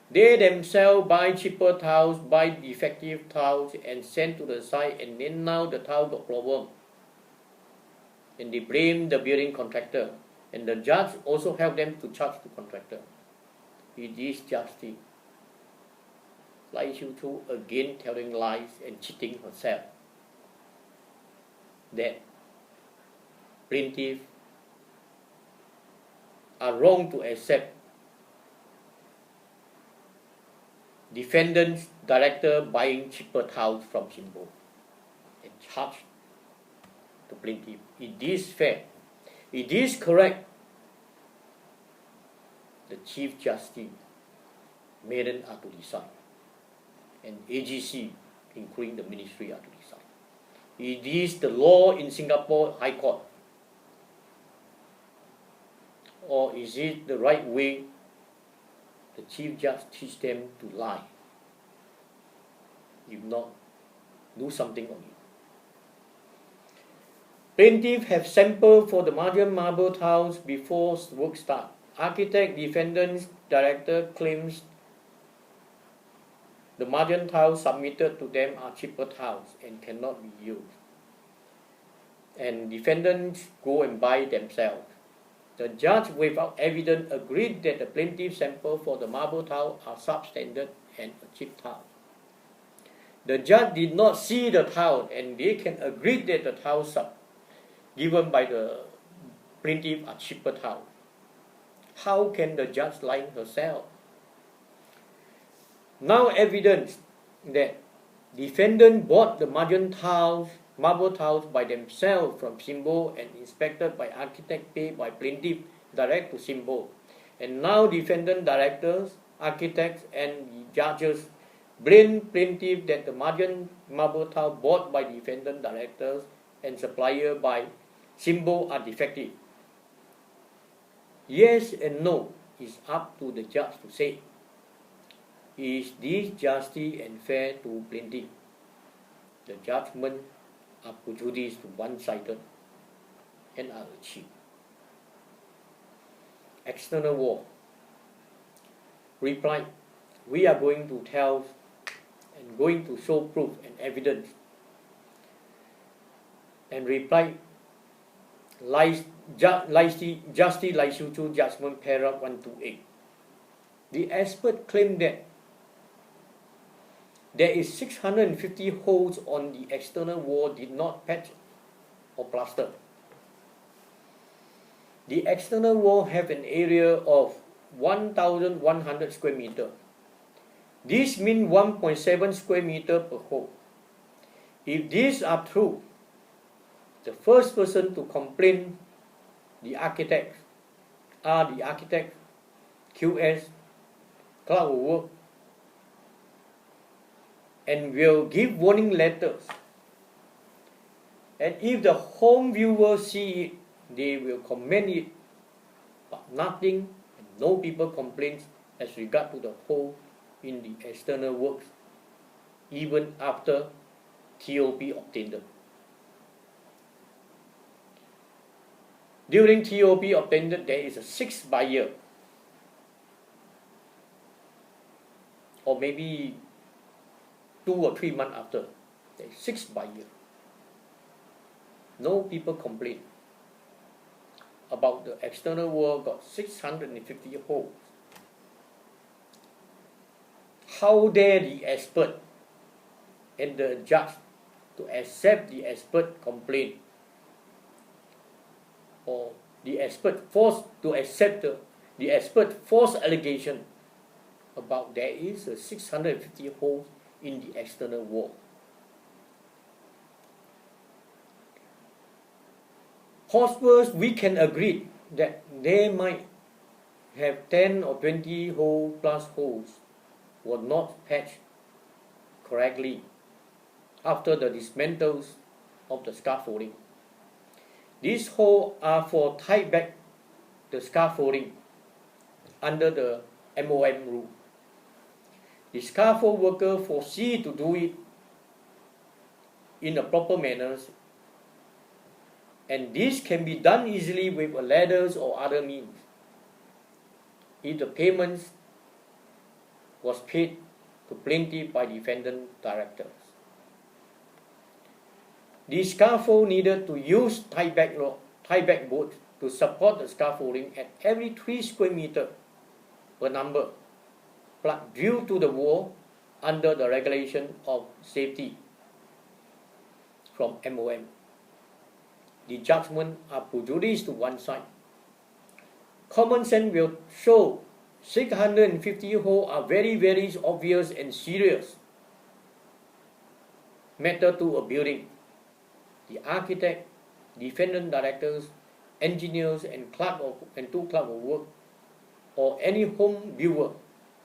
They themselves buy cheaper tiles, buy defective tiles, and send to the site, and then now the tile got problem. And they blame the building contractor, and the judge also helped them to charge the contractor. It is justice. Lai Chiu Chu again telling lies and cheating herself. That plaintiff are wrong to accept defendant's director buying cheaper tiles from Simbo and charge the plaintiff. It is fair. It is correct. The Chief Justice, Madam, are to decide, and AGC, including the Ministry, are to decide. It is the law in Singapore High Court. Or is it the right way the Chief Judge teach them to lie? If not, do something on it. Plaintiff have sampled for the margin marble tiles before work start. Architect, defendant's director claims the margin tiles submitted to them are cheaper tiles and cannot be used. And defendants go and buy themselves. The judge, without evidence, agreed that the plaintiff sample for the marble tile are substandard and a cheap tile. The judge did not see the tile, and they can agree that the tiles given by the plaintiff are cheaper tiles. How can the judge lie herself? Now evidence that defendant bought the marble tiles by themselves from Simbo and inspected by architect paid by plaintiff direct to Simbo. And now defendant directors, architects and judges blame plaintiff that the marble tile bought by defendant directors and supplier by Simbo are defective. Yes and no is up to the judge to say. Is this justice and fair to plaintiff? The judgment are prejudiced to one-sided and are achieved. External war. Reply, we are going to tell and going to show proof and evidence. And reply, Justice Lai Chiu Chu Judgment Paragraph 128. The expert claimed that there is 650 holes on the external wall did not patch or plaster. The external wall have an area of 1,100 square meter. This means 1.7 square meter per hole. If these are true, the first person to complain, the architect, are the architect, QS, clerk of work, and will give warning letters. And if the home viewers see it, they will comment it, but nothing, no people complains as regard to the hole in the external works, even after TOP obtained. During TOP obtained, there is a 6th buyer, or maybe 2 or 3 months after, there is 6th buyer. No people complain about the external wall got 650 holes. How dare the expert and the judge to accept the expert complaint, or the expert forced to accept the expert false allegation about there is a 650 holes in the external wall. Possibly we can agree that they might have 10 or 20 plus holes were not patched correctly after the dismantles of the scaffolding. These holes are for tie back the scaffolding under the MOM rule. The scaffold worker foresee to do it in a proper manner, and this can be done easily with ladders or other means if the payments was paid to plaintiff by defendant directors. The scaffold needed to use tie-back board to support the scaffolding at every 3 square meter per number, plug drilled to the wall under the regulation of safety from MOM. The judgment are prejudiced to one side. Common sense will show 650 holes are very obvious and serious matter to a building. The architect, defendant directors, engineers, and 2 clerk of work, or any home viewer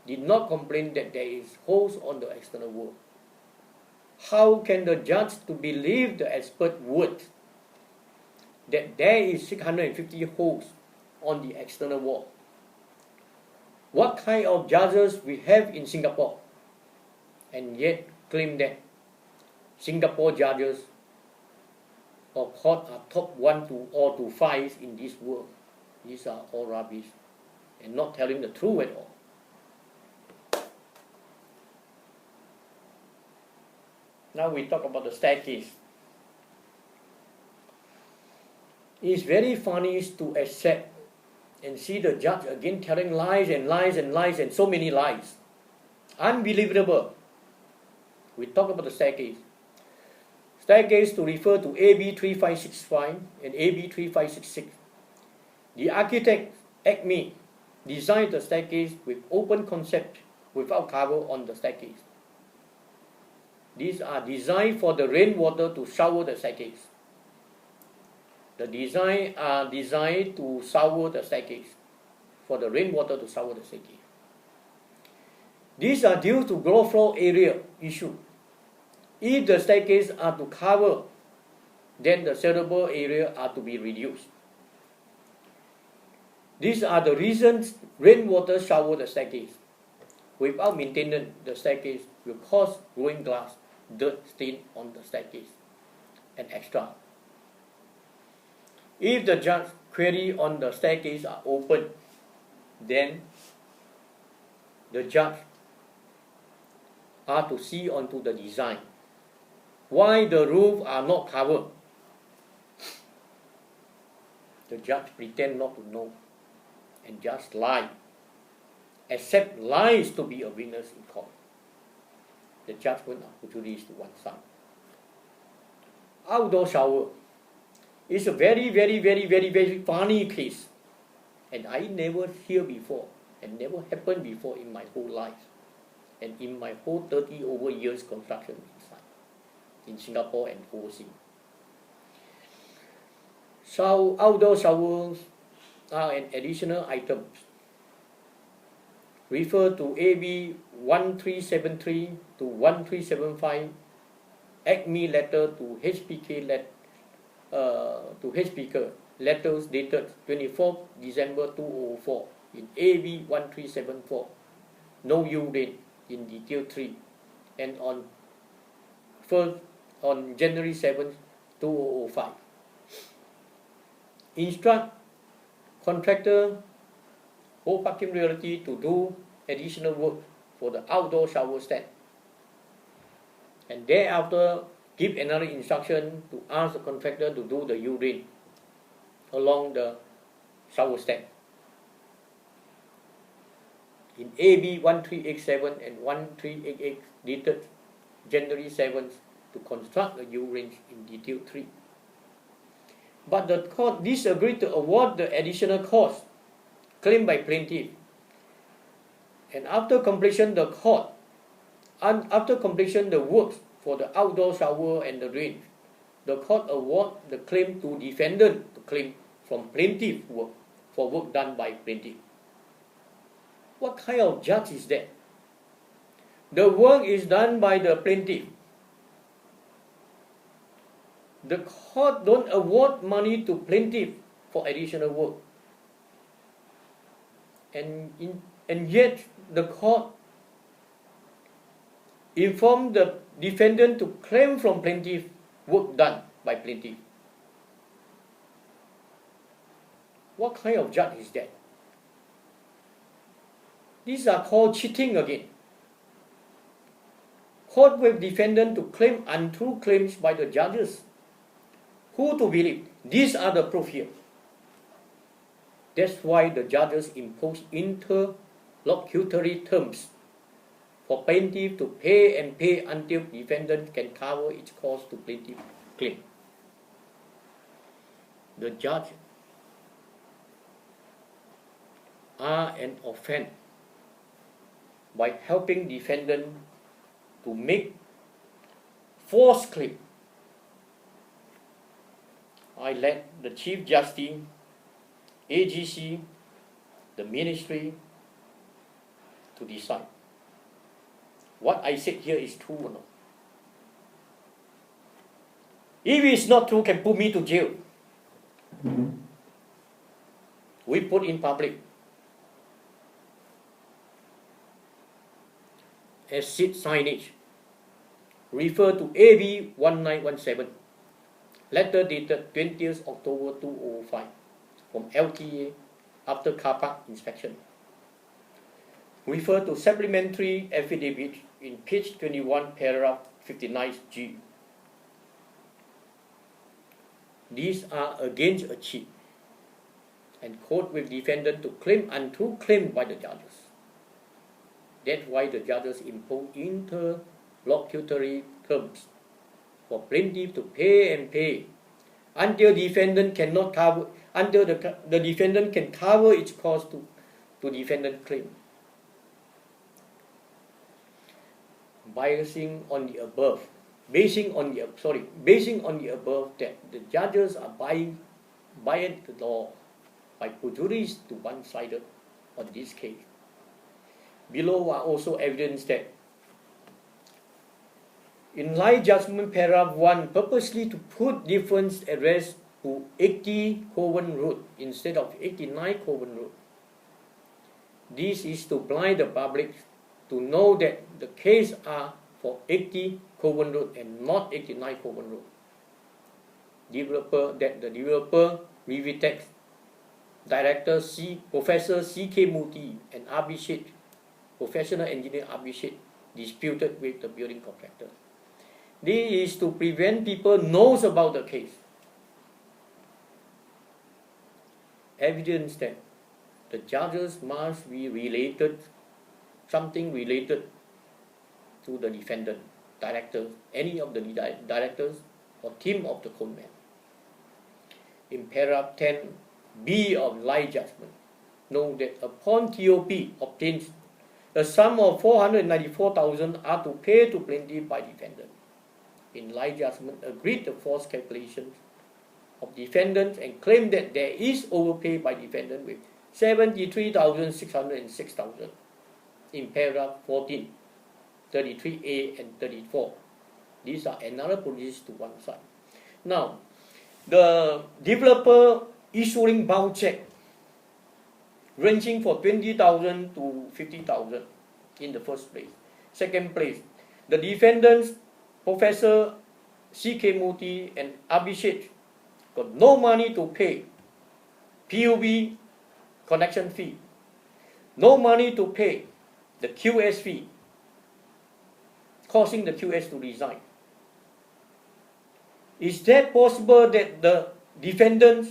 did not complain that there is holes on the external wall. How can the judge to believe the expert word that there is 650 holes on the external wall? What kind of judges we have in Singapore, and yet claim that Singapore judges or court are top 1 to 5 in this world? These are all rubbish and not telling the truth at all. Now we talk about the staircase. It's very funny to accept and see the judge again telling lies and lies and lies and so many lies. Unbelievable. We talk about the staircase. Staircase to refer to AB 3565 and AB 3566. The architect, Acme, designed the staircase with open concept without cover on the staircase. These are designed for the rainwater to shower the staircase. The design are designed to shower the staircase, for the rainwater to shower the staircase. These are due to ground floor area issue. If the staircase are to cover, then the sellable area are to be reduced. These are the reasons rainwater shower the staircase. Without maintenance, the staircase will cause growing glass, dirt stain on the staircase, and extra. If the judge query on the staircase are open, then the judge are to see onto the design. Why the roof are not covered? The judge pretend not to know and just lie, accept lies to be a witness in court. The judgment are prejudiced to one side. Outdoor shower is a very funny case, and I never hear before and never happened before in my whole life and in my whole 30 over years construction inside in Singapore and overseas. So outdoor showers are an additional item. Refer to AB 1373 to 1375 ACME letter to HPK letters dated 24th December 2004 in AB 1374, no urine in detail 3, and on January 7th, 2005. Instruct contractor Ho Pak Kim Realty to do additional work for the outdoor shower stand, and thereafter give another instruction to ask the contractor to do the urine along the shower stand. In AB 1387 and 1388 dated January 7th to construct the urine in detail 3. But the court disagreed to award the additional cost claimed by plaintiff. And after completion the works for the outdoor shower and the drain, the court award the claim to defendant to claim from plaintiff work for work done by plaintiff. What kind of judge is that? The work is done by the plaintiff. The court don't award money to plaintiff for additional work. And yet the court informed the defendant to claim from plaintiff work done by plaintiff. What kind of judge is that? These are called cheating again. Court with defendant to claim untrue claims by the judges. Who to believe? These are the proof here. That's why the judges impose interlocutory terms for plaintiff to pay and pay until defendant can cover its cost to plaintiff claim. The judge are an offense by helping defendant to make false claim. I let the Chief Justice, AGC, the Ministry to decide what I said here is true or not. If it's not true, can put me to jail. We put in public as seat signage. Refer to AB 1917, letter dated 20th October 2005 from LTA after car park inspection. Refer to supplementary affidavit in page 21, paragraph 59G. These are against a cheat and court with defendant to claim untrue claim by the judges. That's why the judges impose interlocutory terms for plaintiff to pay and pay until defendant cannot cover, until the defendant can cover its cost to defendant claim. Basing on the above that the judges are buying the law by prejudice to one-sided on this case. Below are also evidence that in line judgment paragraph 1, purposely to put different address to 80 Kovan Road instead of 89 Kovan Road. This is to blind the public to know that the case are for 80 Kovan Road and not 89 Kovan Road. The developer Revitex Director Professor C.K. Murthy and Abhishek, professional engineer Abhishek, disputed with the building contractor. This is to prevent people knows about the case. Evidence that the judges must be something related to the defendant, director, any of the directors or team of the conman. In paragraph 10B of lie judgment, note that upon TOP obtains, a sum of 494,000 are to pay to plaintiff by defendant. In lie judgment, agreed the false calculations of defendants and claim that there is overpay by defendant with 73,606,000 in paragraph 14, 33A and 34. These are another policies to one side. Now, the developer issuing bound check ranging for 20,000 to 50,000 in the first place. Second place, the defendants, Professor C.K. Murthy and Abhishek, got no money to pay PUB connection fee, no money to pay the QS fee, causing the QS to resign. Is that possible that the defendants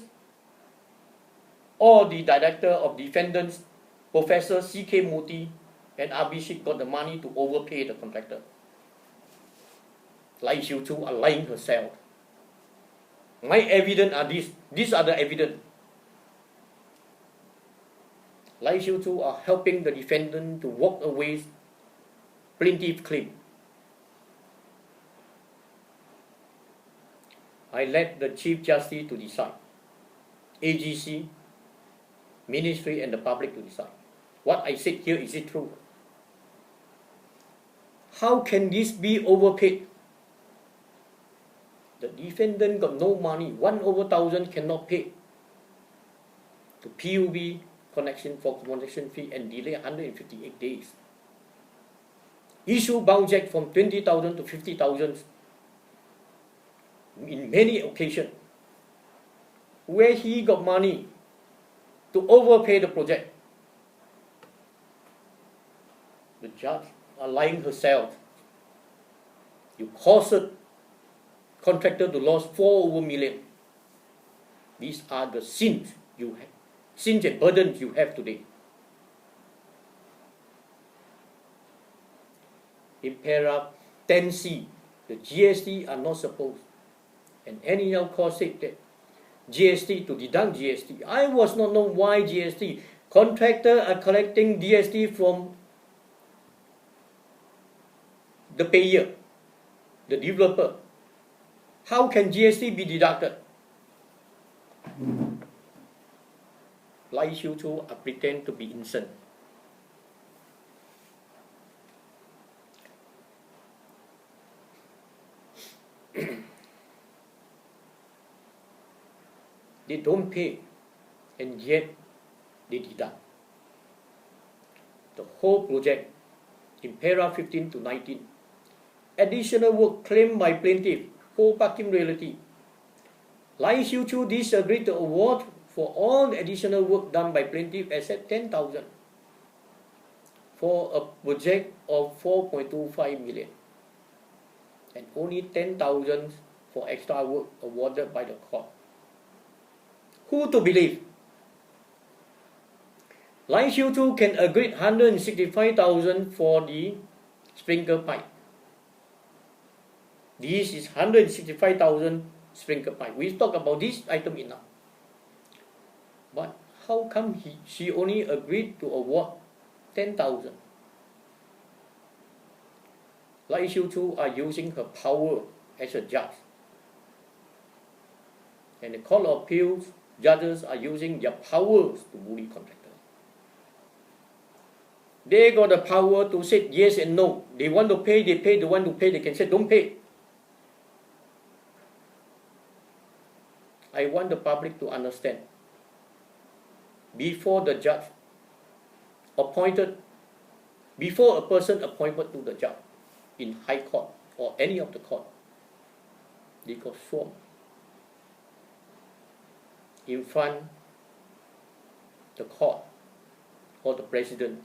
or the director of defendants, Professor C.K. Murthy and Abhishek, got the money to overpay the contractor? Lai Xiu Chu are lying herself. My evidence are these are the evidence. Lai Xiu Chu are helping the defendant to walk away plaintiff claim. I let the Chief Justice to decide, AGC, Ministry and the public to decide. What I said here, is it true? How can this be overpaid? The defendant got no money, 1/1,000 cannot pay to PUB connection for connection fee and delay 158 days. Issue bound check from 20,000 to 50,000 in many occasions, where he got money to overpay the project. The judge are lying herself. You caused contractor to lose 4 million. These are the sins you have, sins and burdens you have today. In paragraph 10C, the GST are not supposed, and anyhow court said that GST to deduct GST. I was not know why GST. Contractor are collecting GST from the payer, the developer. How can GST be deducted? Lai Xiu Chu pretend to be innocent. They don't pay, and yet they deduct. The whole project, in paragraph 15 to 19, additional work claimed by plaintiff, whole parking reality. Lai Xiu Chu disagreed to award for all the additional work done by plaintiff except 10,000 for a project of 4.25 million, and only 10,000 for extra work awarded by the court. Who to believe? Lai Xiu Chu can agree 165,000 for the sprinkler pipe. This is 165,000 sprinkler pipe. We talk about this item enough. But how come she only agreed to award 10,000? Lai Xiu Chu are using her power as a judge, and the Court of Appeals judges are using their powers to bully contractors. They got the power to say yes and no. They want to pay, they pay. They want to pay, they can say don't pay. I want the public to understand. Before the judge appointed, before a person appointed to the judge in High Court or any of the court, they got sworn in front the court or the president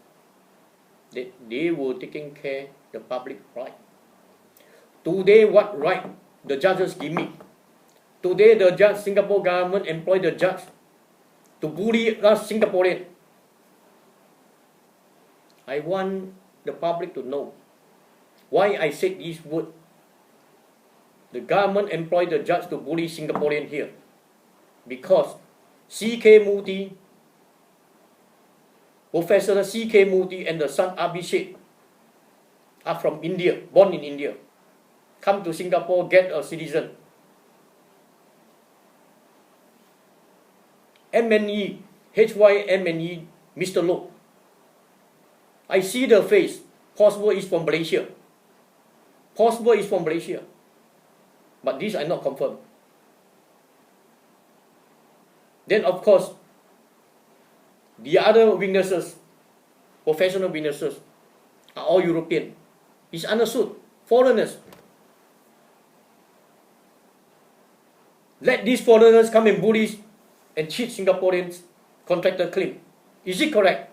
that they were taking care the public right. Today, what right the judges give me? Today, the judge, Singapore government employ the judge to bully us Singaporeans. I want the public to know why I said this word. The government employ the judge to bully Singaporeans here, because C.K. Murthy, Professor C.K. Murthy and the son Abhishek are from India, born in India, come to Singapore, get a citizen. MNE, HYMNE, Mr. Low. I see the face. Possible is from Malaysia. Possible is from Malaysia. But these are not confirmed. Then of course, the other witnesses, professional witnesses, are all European. It's understood. Foreigners. Let these foreigners come and bully and cheat Singaporeans contractor claim. Is it correct?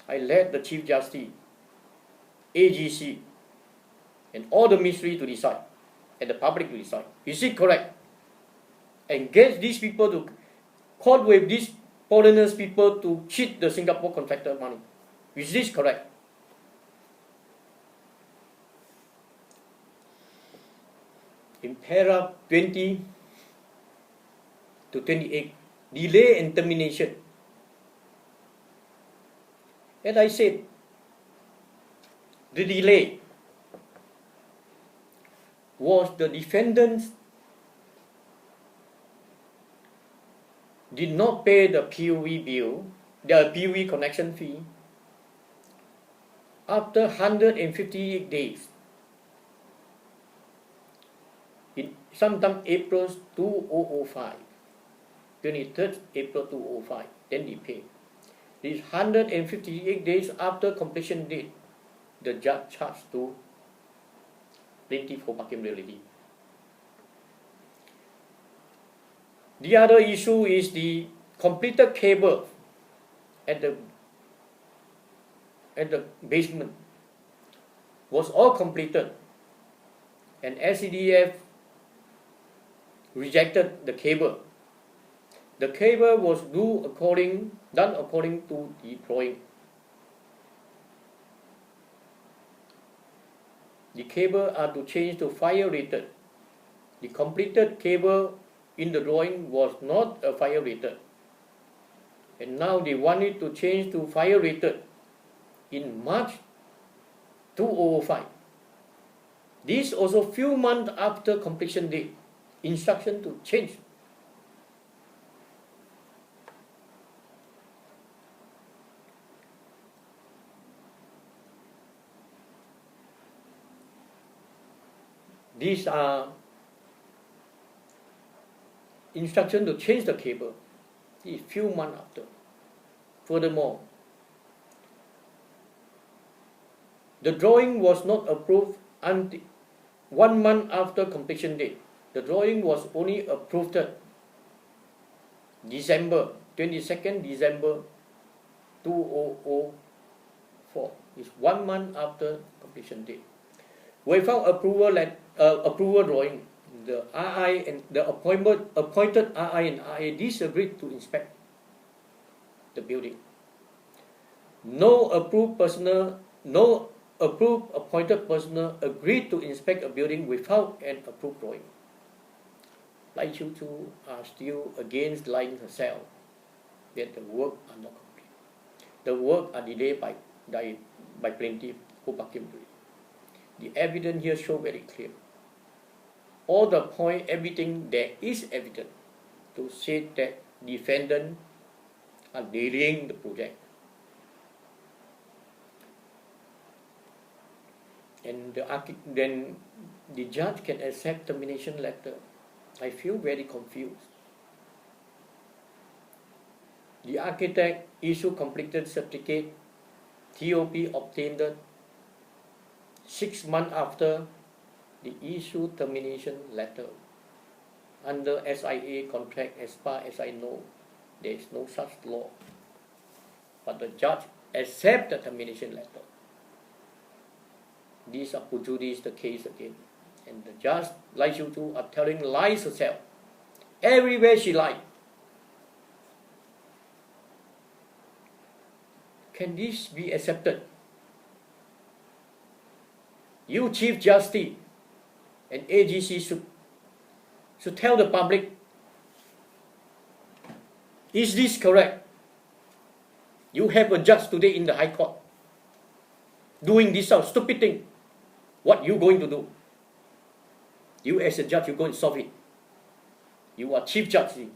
I let the Chief Justice, AGC, and all the ministry to decide, and the public to decide. Is it correct? And get these people to court with these foreigners people to cheat the Singapore contractor money. Is this correct? In paragraph 20 to 28, delay and termination. As I said, the delay was the defendants did not pay the PUV bill, the PUV connection fee, after 158 days. In sometime April 2005, 23rd April 2005, then they pay. This 158 days after completion date, the judge charged to plaintiff for parking reality. The other issue is the completed cable at the basement was all completed, and SCDF rejected the cable. The cable was done according to the drawing. The cable are to change to fire rated. The completed cable in the drawing was not a fire rated, and now they want it to change to fire rated in March 2005. This also few months after completion date. Instruction to change. These are instruction to change the cable. This is few months after. Furthermore, the drawing was not approved until 1 month after completion date. The drawing was only approved December 22nd December 2004. It's 1 month after completion date. Without approval drawing, the RI and the appointed RI and RA disagreed to inspect the building. No approved appointed personnel agreed to inspect a building without an approved drawing. Lai Chiu Chu are still against lying herself that the work are not complete. The work are delayed by plaintiff who parking. The evidence here show very clear. All the point, everything there is evidence to say that defendant are delaying the project. And then the judge can accept termination letter. I feel very confused. The architect issued completed certificate, TOP obtained 6 months after the issue termination letter. Under SIA contract, as far as I know, there is no such law. But the judge accepts the termination letter. These are prejudice the case again. And the judge, Lai Chiu Chu, are telling lies herself. Everywhere she lied. Can this be accepted? You, Chief Justice, and AGC should tell the public, is this correct? You have a judge today in the High Court doing this stupid thing. What you going to do? You as a judge, you go and solve it. You are chief judge,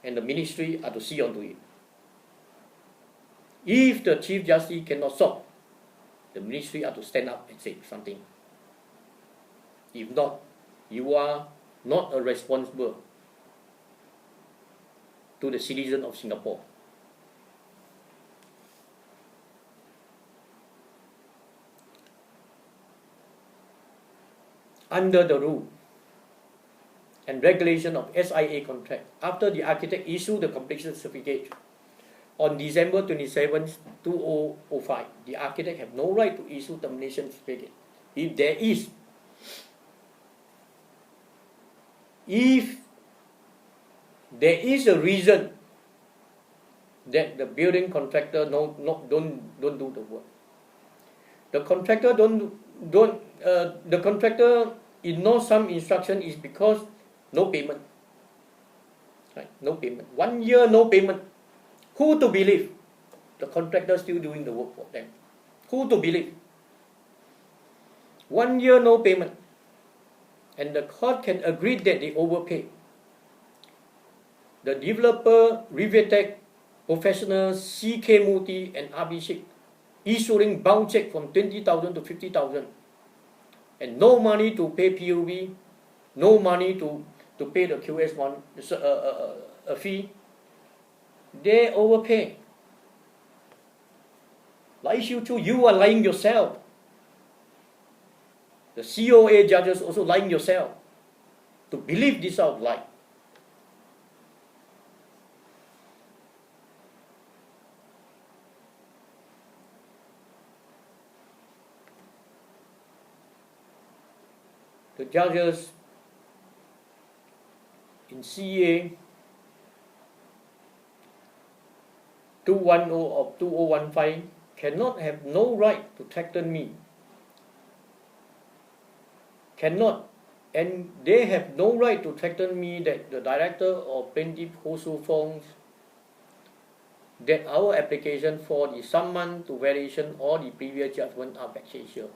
and the ministry are to see onto it. If the chief justice cannot solve, the ministry are to stand up and say something. If not, you are not a responsible to the citizen of Singapore. Under the rule and regulation of SIA contract, after the architect issued the completion certificate on December 27, 2005, the architect have no right to issue termination certificate. If there is a reason that the building contractor don't do the work, the contractor ignores some instruction is because no payment, right? No payment. 1 year no payment. Who to believe? The contractor still doing the work for them. Who to believe? 1 year no payment, and the court can agree that they overpay. The developer, Rivertech, professional CK Murthy and Abhishek issuing bound check from 20,000 to 50,000, and no money to pay PUB, no money to pay the QS1 a fee. They overpay. Lai Xiu Chu, you are lying yourself. The COA judges also lying yourself to believe this out of lie. The judges in CA 210 of 2015 cannot have no right to threaten me. Cannot, and they have no right to threaten me that the director or plaintiff Ho Fong that our application for the summon to variation or the previous judgment are vexatious,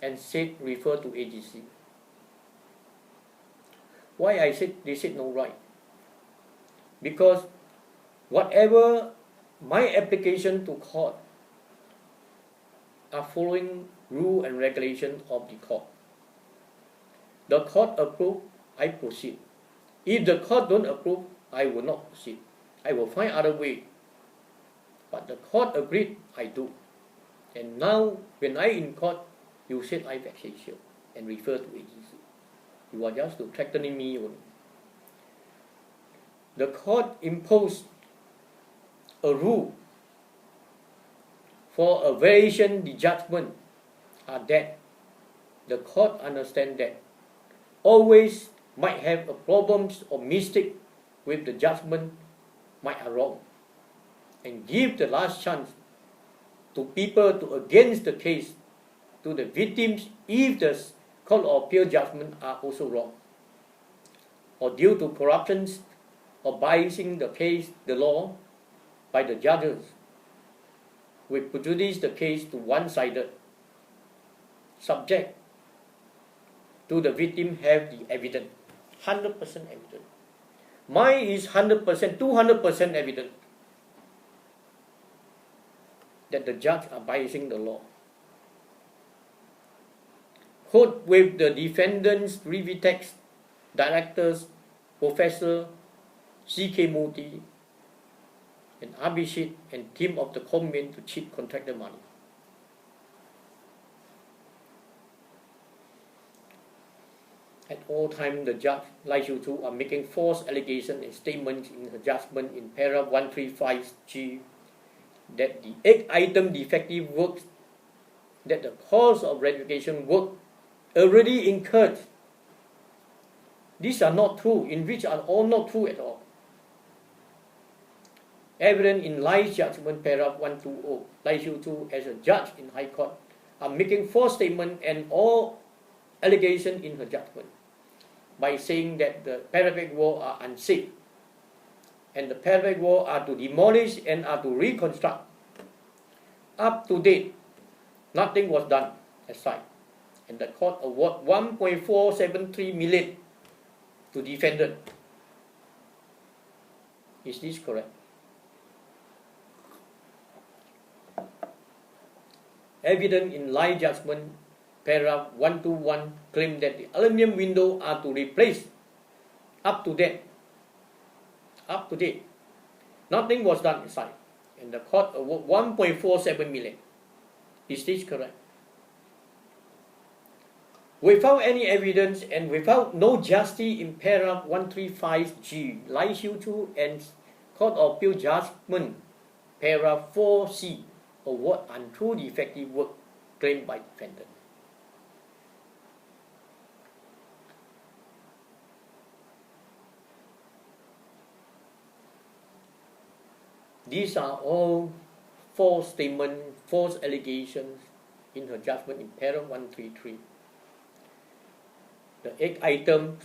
and said refer to AGC. Why I said they said no right? Because whatever my application to court are following rule and regulation of the court. The court approve, I proceed. If the court don't approve, I will not proceed. I will find other way. But the court agreed, I do. And now, when I in court, you said I vexatious and refer to AGC. You are just threatening me only. The court imposed a rule for a variation the judgment are that the court understand that always might have a problems or mistake with the judgment might are wrong, and give the last chance to people to against the case to the victims if the court of appeal judgment are also wrong, or due to corruptions or biasing the case, the law by the judges, will prejudice the case to one-sided, subject to the victim have the evidence, 100% evidence. Mine is 100%, 200% evidence that the judge are biasing the law. Quote with the defendants, Rivertech directors, Professor CK Murthy and Abhishek and team of the conmen to cheat contractor money. At all times, the judge, Lai Xiu Chu, are making false allegations and statements in her judgment in paragraph 135G that the 8-item defective works, that the cost of ratification work already incurred. These are not true, in which are all not true at all. Evident in Lai's judgment, paragraph 120, Lai Xiu Chu, as a judge in High Court, are making false statements and all allegations in her judgment by saying that the parapet wall are unsafe and the parapet wall are to demolish and are to reconstruct. Up to date, nothing was done aside, and the court award 1.473 million to defendant. Is this correct? Evidence in lie judgment, paragraph 121, claim that the aluminum window are to replace up to date. Nothing was done inside, and the court awarded 1.47 million. Is this correct? Without any evidence and without no justice in paragraph 135G, Lai Xiu Chu and Court of Appeal judgment, paragraph 4C, award untrue defective work claimed by defendant. These are all false statements, false allegations in her judgment in paragraph 133. The 8 items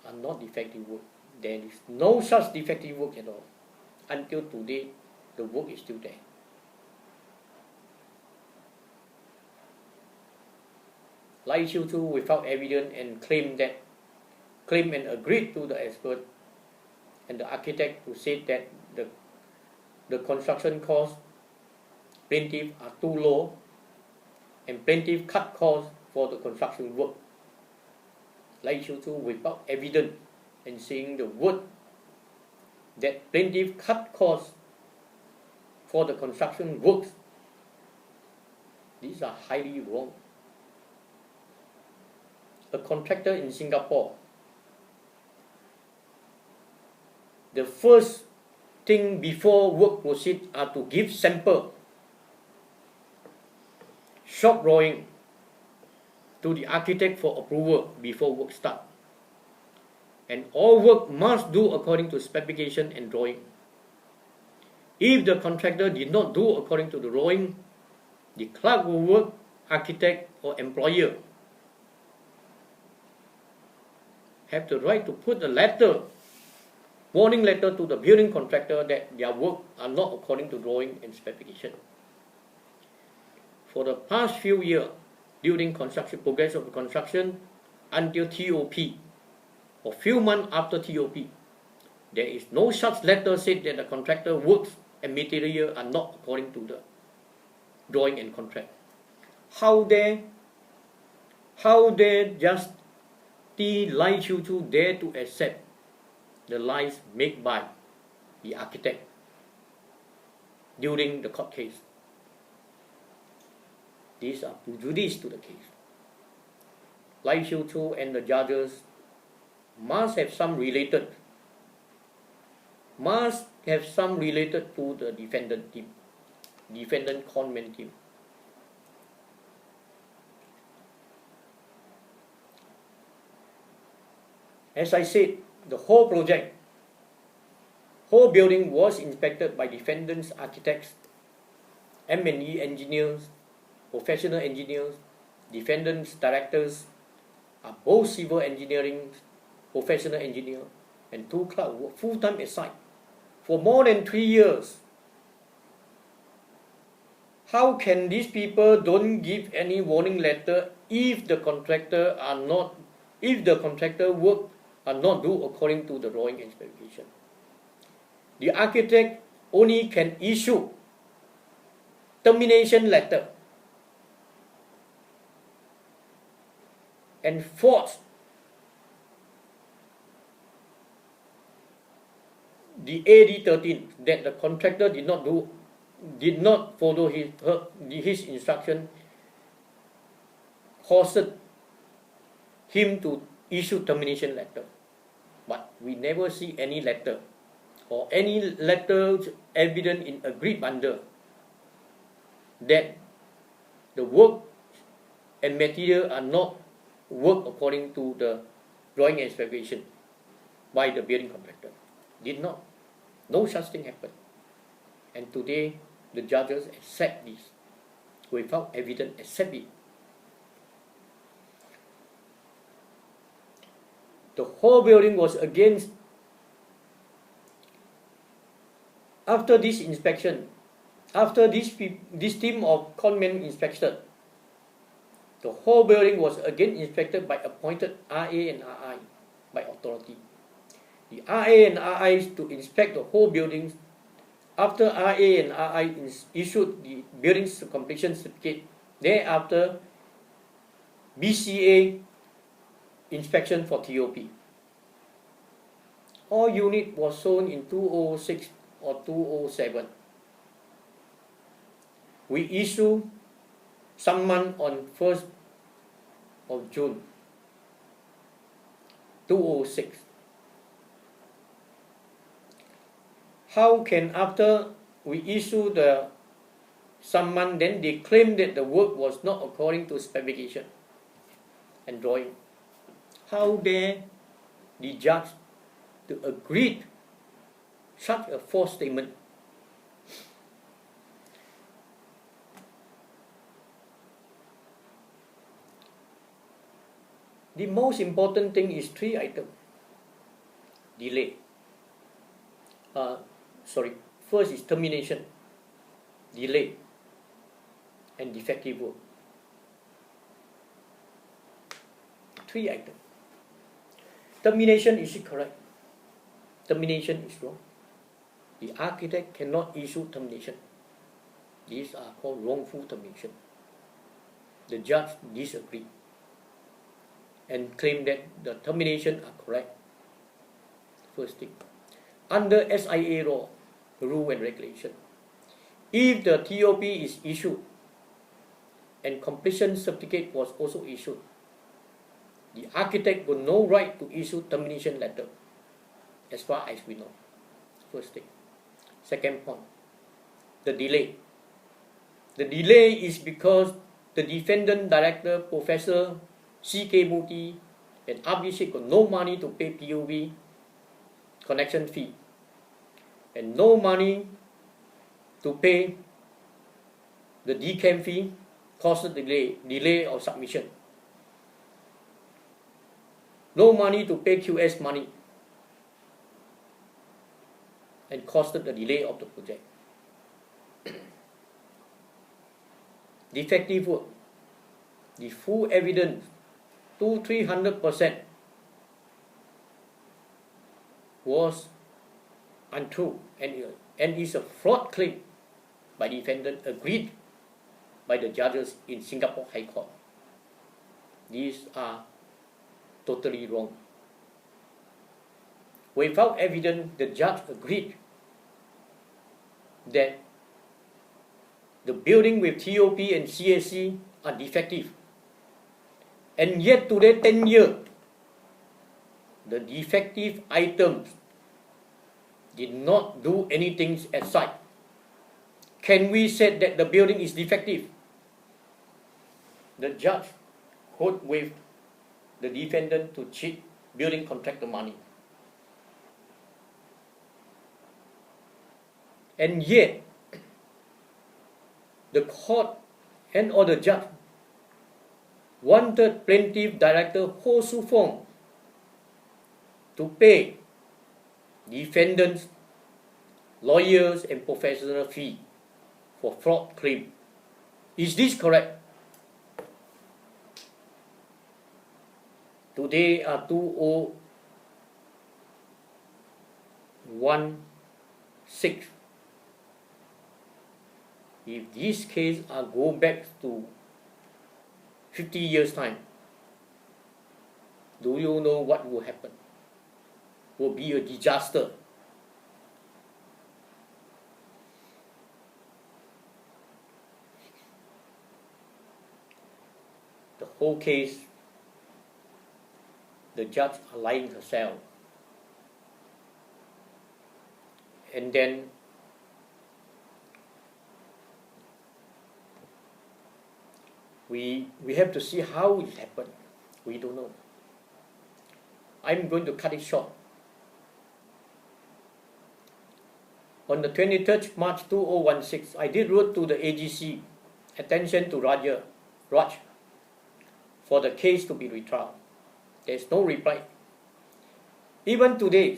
are not defective work. There is no such defective work at all. Until today, the work is still there. Lai Xiu Chu without evidence and claimed and agreed to the expert and the architect who said that the construction costs plaintiff are too low and plaintiff cut costs for the construction work. Lai Xiu Chu without evidence and saying the word that plaintiff cut costs for the construction works. These are highly wrong. A contractor in Singapore, the first thing before work proceed are to give sample shop drawing to the architect for approval before work start. And all work must do according to specification and drawing. If the contractor did not do according to the drawing, the clerk will work, architect or employer have the right to put a letter, warning letter to the building contractor that their work are not according to drawing and specification. For the past few years, during progress of the construction until TOP, or few months after TOP, there is no such letter said that the contractor works and material are not according to the drawing and contract. How dare just the Lai Xiu Chu dare to accept the lies made by the architect during the court case? These are prejudice to the case. Lai Xiu Chu and the judges must have some related to the defendant team, defendant conman team. As I said, the whole project, whole building was inspected by defendants, architects, M&E engineers, professional engineers. Defendants, directors are both civil engineering, professional engineer, and 2 clerks work full-time at site for more than 3 years. How can these people don't give any warning letter if the contractor work are not due according to the drawing and specification? The architect only can issue termination letter and force the AD 13 that the contractor did not follow his instruction, caused him to issue termination letter. But we never see any letter or any letters evident in agreed bundle that the work and material are not work according to the drawing and specification by the building contractor. Did not. No such thing happened. And today the judges accept this without evidence, accept it. The whole building was against. After this inspection, after this team of conman inspection, The whole building was again inspected by appointed RA and RI by authority. The RA and RI to inspect the whole building. After RA and RI issued the building's completion certificate, thereafter BCA inspection for TOP. All unit was sold in 2006 or 2007. We issue summon on 1st of June 2006. How can after we issue the summon, then they claim that the work was not according to specification and drawing? How dare the judge to agree such a false statement? The most important thing is 3 items. Delay. First is termination, delay, and defective work. 3 items. Termination, is it correct? Termination is wrong. The architect cannot issue termination. These are called wrongful termination. The judge disagreed and claimed that the termination are correct. First thing. Under SIA law, rule and regulation, if the TOP is issued and completion certificate was also issued, the architect got no right to issue termination letter, as far as we know. First thing. Second point, the delay. The delay is because the defendant director, Professor C.K. Murthy and Abhishek got no money to pay PUB connection fee and no money to pay the DCAM fee, caused delay of submission. No money to pay QS money and caused the delay of the project. Defective work. The full evidence, 200-300%, was untrue and is a fraud claim by the defendant, agreed by the judges in Singapore High Court. These are totally wrong. Without evidence, the judge agreed that the building with TOP and CAC are defective. And yet today, 10 years, the defective items did not do anything at site. Can we say that the building is defective? The judge caught with the defendant to cheat building contractor money. And yet, the court and or the judge wanted plaintiff director Ho Su Fong to pay defendants, lawyers and professional fee for fraud claim. Is this correct? Today are 2016. If this case go back to 50 years time, do you know what will happen? Will be a disaster. The whole case, the judge lying herself, and then we have to see how it happened. We don't know. I'm going to cut it short. On the 23rd March 2016, I did wrote to the AGC, attention to Raj, for the case to be retried. There's no reply. Even today,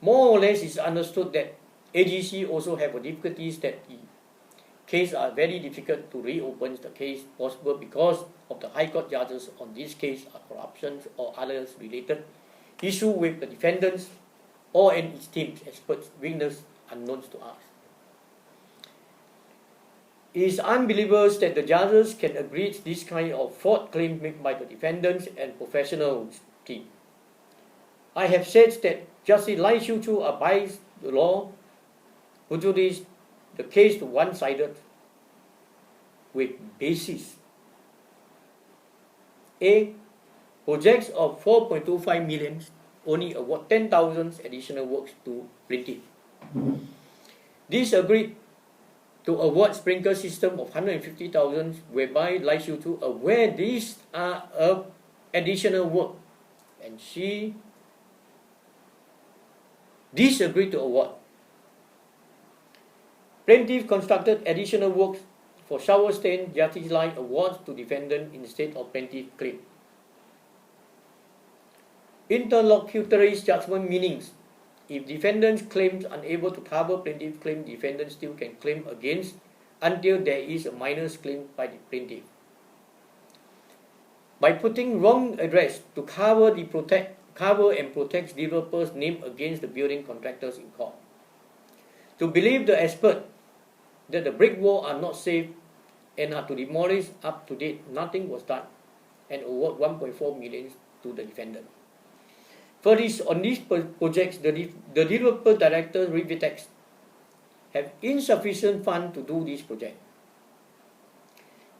more or less it's understood that AGC also have difficulties that case are very difficult to reopen the case possible because of the High Court judges on this case are corruption or others related issue with the defendants or and its team's experts, witness unknown to us. It is unbelievable that the judges can agree to this kind of fraud claim made by the defendants and professional team. I have said that Justice Lai Siu Chu abides the law, prejudice the case to one-sided with basis. A. Projects of 4.25 million only award 10,000 additional works to plaintiff. This agreed to award sprinkler system of 150,000, whereby Lai Siu Chu aware these are additional work, and she disagreed to award. Plaintiff constructed additional works for shower stand. Justice Lai awards to defendant instead of plaintiff claim. Interlocutory judgment meanings: if defendant's claims unable to cover plaintiff claim, defendant still can claim against until there is a minus claim by the plaintiff. By putting wrong address to cover and protect developer's name against the building contractors in court. To believe the expert that the brick wall are not safe and are to demolish up to date, nothing was done, and award 1.4 million to the defendant. For this, on these projects, the developer director Rivitex have insufficient funds to do this project.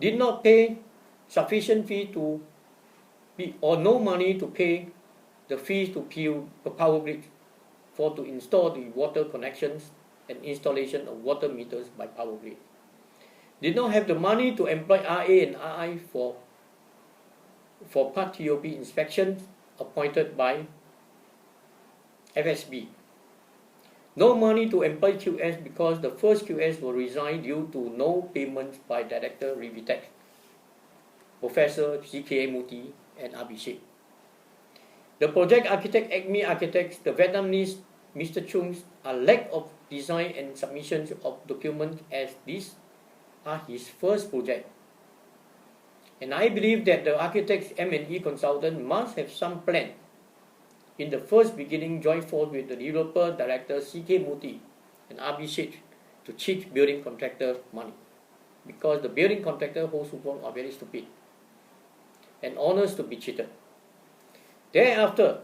Did not pay sufficient fee to be, or no money to pay the fees to power grid to install the water connections and installation of water meters by power grid. Did not have the money to employ RA and RI for part TOP inspections appointed by FSB. No money to employ QS because the first QS will resign due to no payments by Director Rivitex, Professor CK Muti and Abhishek. The project architect, Acme Architects, the Vietnamese Mr. Chung's, a lack of design and submissions of documents as these are his first project. And I believe that the architect's M&E consultant must have some plan in the first beginning, join force with the developer director CK Muti and Abhishek to cheat building contractor money, because the building contractor who support are very stupid and honest to be cheated. Thereafter,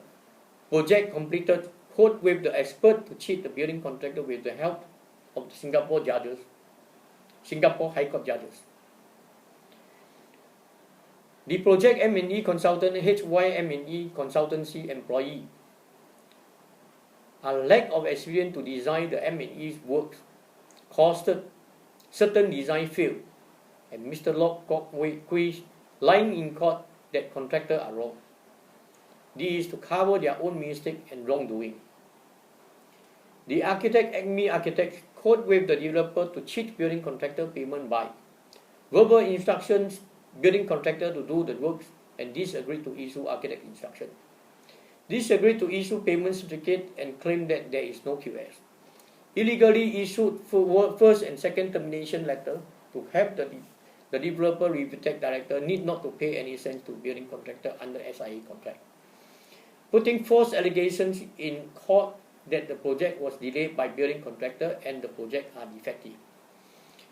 project completed, quote with the expert to cheat the building contractor with the help of the Singapore High Court judges. The project M&E consultant, HYM&E consultancy employee, a lack of experience to design the M&E works costed certain design failed, and Mr. Lok Kok Wei Kui lying in court that contractors are wrong. This is to cover their own mistake and wrongdoing. The architect, Acme Architects, quote with the developer to cheat building contractor payment by verbal instructions building contractor to do the works, and disagreed to issue architect instruction. Disagreed to issue payment certificate and claim that there is no QS. Illegally issued first and second termination letter to have the developer Rivitex director need not to pay any cents to building contractor under SIA contract. Putting false allegations in court that the project was delayed by building contractor and the project are defective.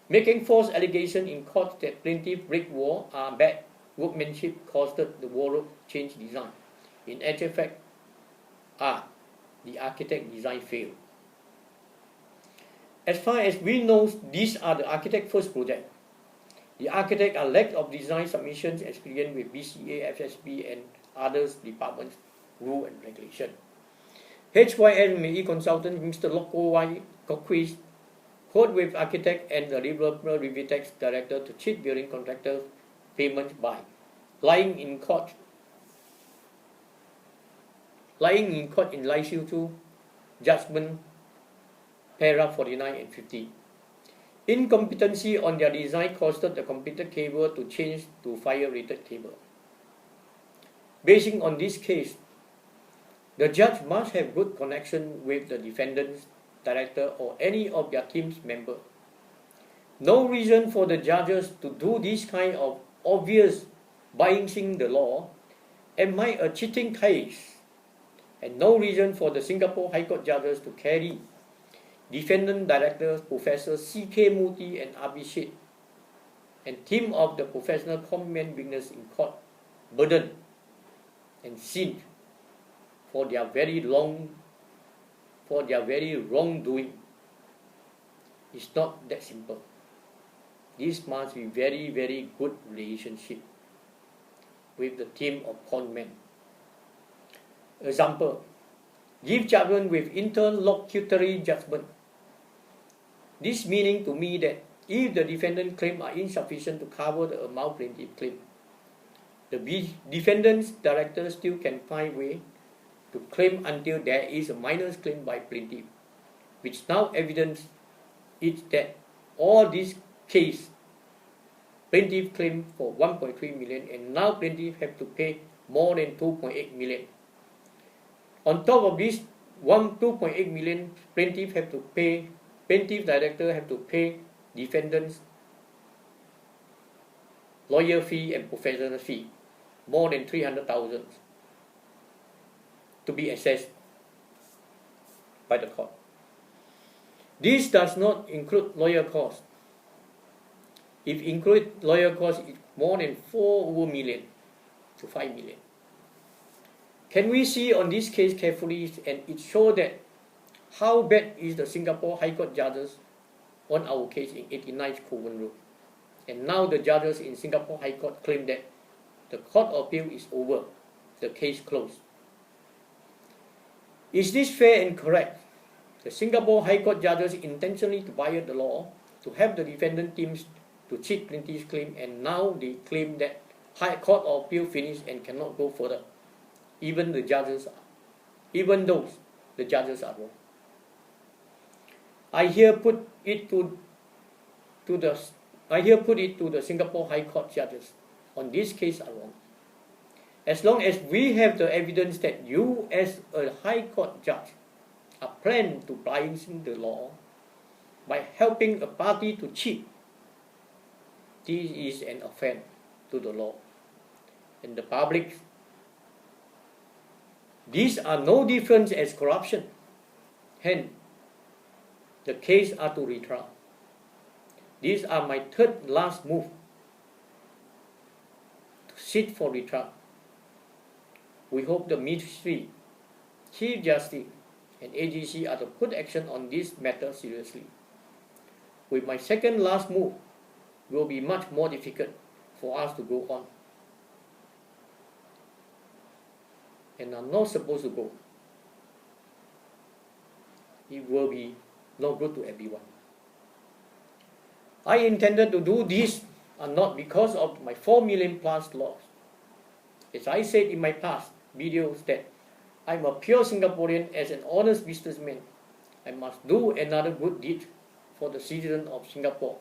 Making false allegations in court that plaintiff brick wall are bad workmanship costed the wall change design. In actual fact, the architect design failed. As far as we know, these are the architect first project. The architect are lack of design submissions experience with BCA, FSB and others departments, rule and regulation. HYM&E consultant Mr. Loko Wai Kokquis quote with architect and the developer Rivitex director to cheat building contractors payments by lying in court in Lai Siu Chu judgment paragraph 49 and 50. Incompetency on their design costed the completed cable to change to fire rated cable. Basing on this case, the judge must have good connection with the defendant's director or any of their team's member. no reason for the judges to do this kind of obvious biasing the law am I a cheating case, and no reason for the Singapore High Court judges to carry defendant directors Professor C.K. Murthy and Abhishek and team of the professional comment witness in court burden and sin for their very wrongdoing. It's not that simple. This must be very good relationship with the team of con men. Example, give judgment with interlocutory judgment. This meaning to me that if the defendant claims are insufficient to cover the amount plaintiff claim, the defendant's director still can find way to claim until there is a minus claim by plaintiff, which now evidence is that all these case plaintiff claim for 1.3 million and now plaintiff have to pay more than 2.8 million. On top of this 2.8 million, plaintiff director have to pay defendants lawyer fee and professional fee, more than 300,000 to be assessed by the court. This does not include lawyer costs. If include lawyer costs, it's more than 4 million to 5 million. Can we see on this case carefully, and it shows that how bad is the Singapore High Court judges on our case in 89 Kovan Road. And now the judges in Singapore High Court claim that the Court of Appeal is over, the case closed. Is this fair and correct? The Singapore High Court judges intentionally to violate the law to have the defendant teams to cheat plaintiff's claim, and now they claim that High Court of Appeal finished and cannot go further, even though the judges are wrong. I here put it to the Singapore High Court judges on this case are wrong. As long as we have the evidence that you as a High Court judge are planning to biasing the law by helping a party to cheat, this is an offense to the law and the public. These are no different as corruption. Hence, the case are to retrial. These are my third last move to sit for retrial. We hope the Ministry, Chief Justice and AGC are to put action on this matter seriously. With my second last move, it will be much more difficult for us to go on. And I'm not supposed to go. It will be not good to everyone. I intended to do this not because of my 4 million plus loss. As I said in my past videos that I'm a pure Singaporean. As an honest businessman, I must do another good deed for the citizens of Singapore.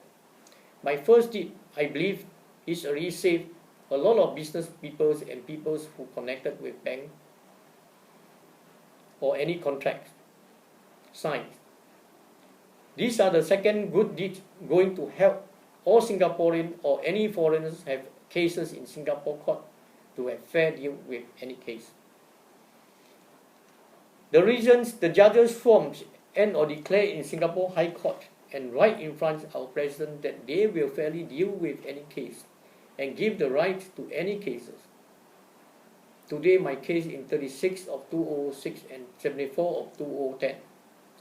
My first deed, I believe, is already saved a lot of business people and people who connected with bank or any contract signed. These are the second good deeds going to help all Singaporeans or any foreigners have cases in Singapore court to have fair deal with any case. The reasons the judges forms and or declare in Singapore High Court and right in front of our President that they will fairly deal with any case and give the right to any cases. Today my case in 36 of 2006 and 74 of 2010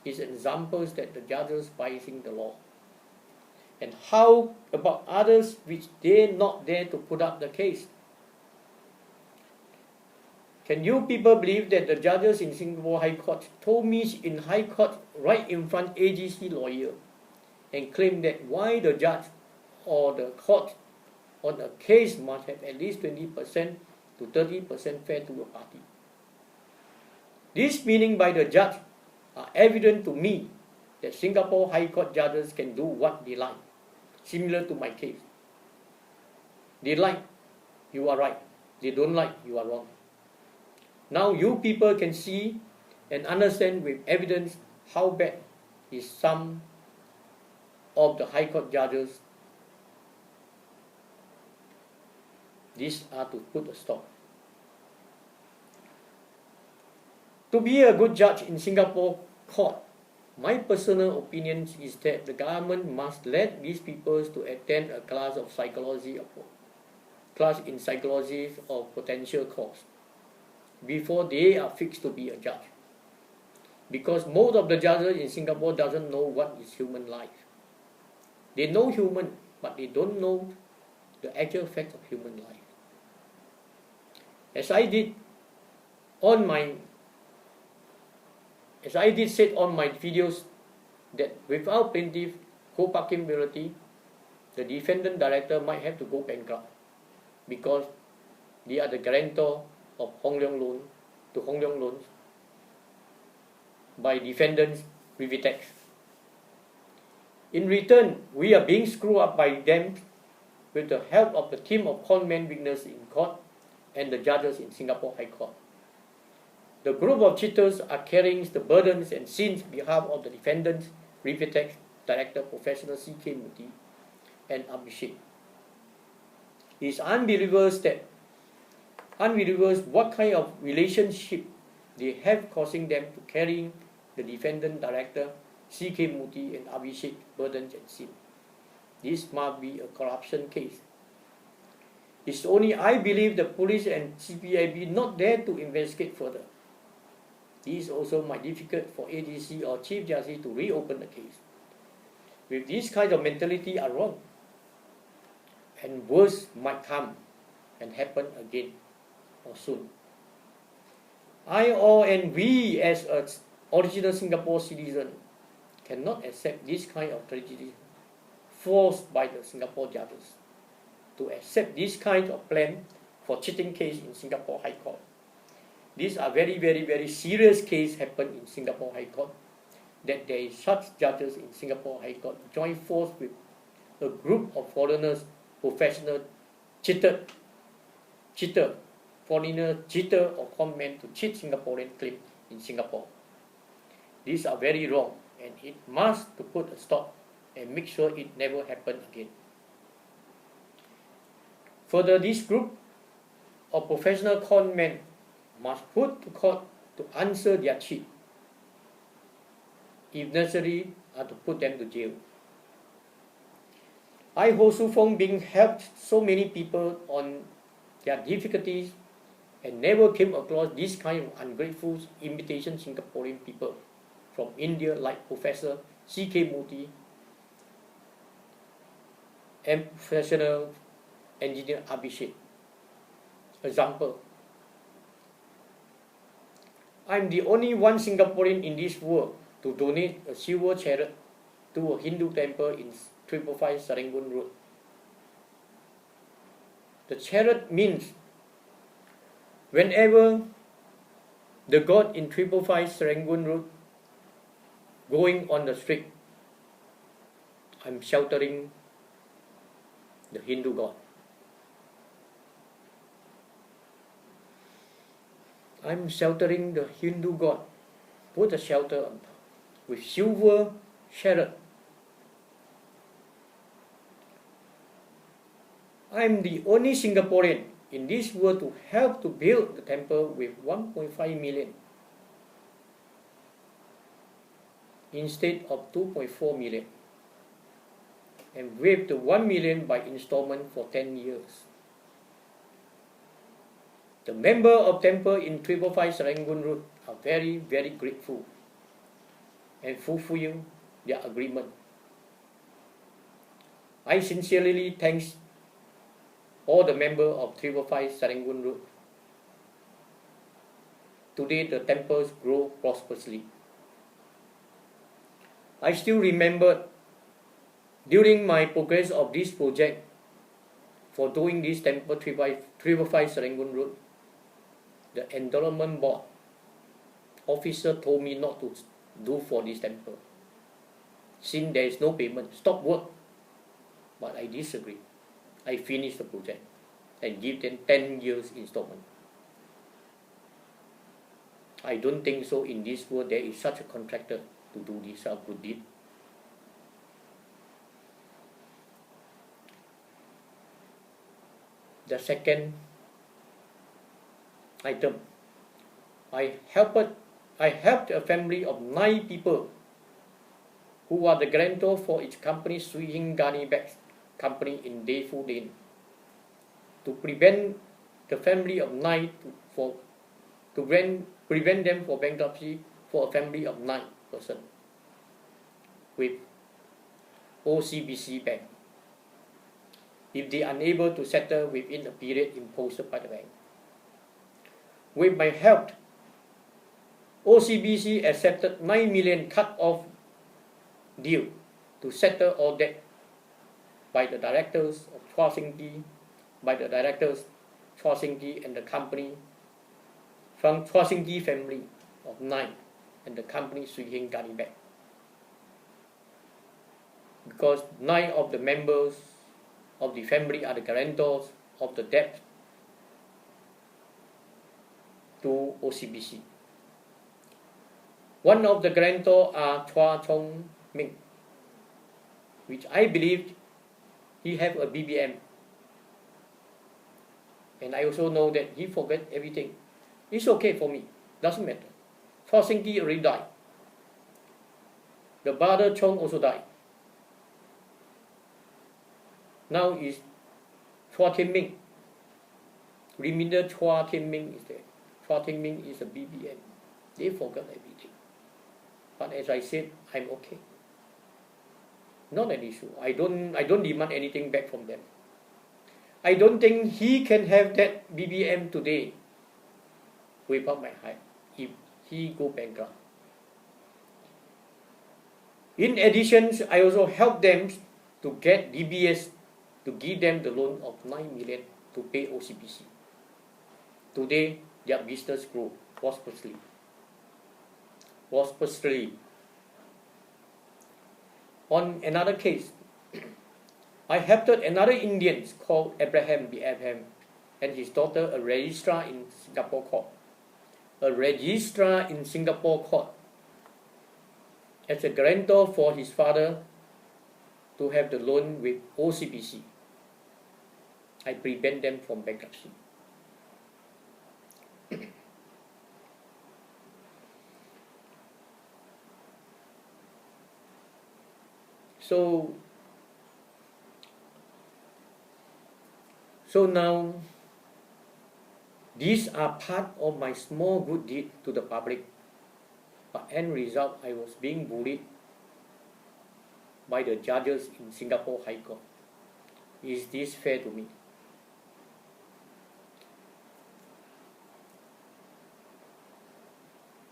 is examples that the judges biasing the law. And how about others which they not there to put up the case? Can you people believe that the judges in Singapore High Court told me in High Court right in front AGC lawyer and claimed that why the judge or the court on a case must have at least 20% to 30% fair to a party. This meaning by the judge are evident to me that Singapore High Court judges can do what they like, similar to my case. They like, you are right. They don't like, you are wrong. Now you people can see and understand with evidence how bad is some of the High Court judges, these are to put a stop. To be a good judge in Singapore court, my personal opinion is that the government must let these people to attend a class in psychology of potential cause before they are fixed to be a judge. Because most of the judges in Singapore doesn't know what is human life. They know human, but they don't know the actual facts of human life. As I did said on my videos, that without plaintiff co-parkability, the defendant director might have to go bankrupt because they are the guarantor of Hong Leong loans by defendants' Rivitex. In return, we are being screwed up by them with the help of the team of conmen witnesses in court and the judges in Singapore High Court. The group of cheaters are carrying the burdens and sins on behalf of the defendants, Rivitex Director Professional C.K. Murthy and Abhishek. It is unbelievable what kind of relationship they have causing them to carry the defendant director C.K. Murthy and Abhishek burdens and sin. This must be a corruption case. It's only I believe the police and CPIB not there to investigate further. This also might be difficult for ADC or Chief Justice to reopen the case. With this kind of mentality are wrong, and worse might come and happen again or soon. And we as an original Singapore citizen cannot accept this kind of tragedy forced by the Singapore judges to accept this kind of plan for cheating case in Singapore High Court. These are very serious case happen in Singapore High Court, that there is such judges in Singapore High Court join force with a group of foreigners, professional cheater or conmen to cheat Singaporean claim in Singapore. These are very wrong, and it must to put a stop and make sure it never happen again. Further, this group of professional conmen must put to court to answer their cheat. If necessary, are to put them to jail. I, Ho Su Fong, being helped so many people on their difficulties and never came across this kind of ungrateful imitation Singaporean people from India like Professor C.K. Murthy and professional engineer Abhishek. Example, I am the only one Singaporean in this world to donate a silver chariot to a Hindu temple in 555 Serangoon Road. The chariot means whenever the god in 555 Serangoon Road going on the street, I'm sheltering the Hindu god. I'm sheltering the Hindu god. Put a shelter on top with silver chariot. I'm the only Singaporean in this world to help to build the temple with 1.5 million instead of 2.4 million, and with the 1 million by installment for 10 years. The member of temple in 555 Serangoon Road are very grateful and fulfill their agreement. I sincerely thank all the members of 555 Serangoon Road. Today the temples grow prosperously. I still remember during my progress of this project for doing this temple 555 Serangoon Road, the endowment board officer told me not to do for this temple since there is no payment, stop work. But I disagree. I finished the project and give them 10 years installment. I don't think so in this world there is such a contractor to do this good deed. The second item, I helped a family of 9 people who are the guarantor for its company Swing Gunny Bags company in Defu Lane to prevent the family of 9 prevent them for bankruptcy for a family of 9 persons with OCBC Bank if they are unable to settle within a period imposed by the bank. With my help, OCBC accepted 9 million cut-off deal to settle all debt by the directors of Chua Sing Ki, and the company from Chua Sing Ki family of 9 and the company Swing Gunny Bag. Because 9 of the members of the family are the guarantors of the debt to OCBC. One of the guarantors are Chua Chong Ming, which I believe he have a BBM. And I also know that he forget everything. It's okay for me, doesn't matter. Chua Sing Ki already died. The brother Chong also died. Now is Chua Tian Ming. Remember Chua Tian Ming is there. Chua Tian Ming is a BBM. They forgot everything. But as I said, I'm okay. Not an issue. I don't demand anything back from them. I don't think he can have that BBM today without my help if he go bankrupt. In addition, I also help them to get DBS to give them the loan of 9 million to pay OCBC. Today, their business grew prosperously. On another case, I helped another Indian called Abraham B. Abraham and his daughter, a registrar in Singapore court. As a guarantor for his father to have the loan with OCBC. I prevent them from bankruptcy. So now, these are part of my small good deed to the public. But end result, I was being bullied by the judges in Singapore High Court. Is this fair to me?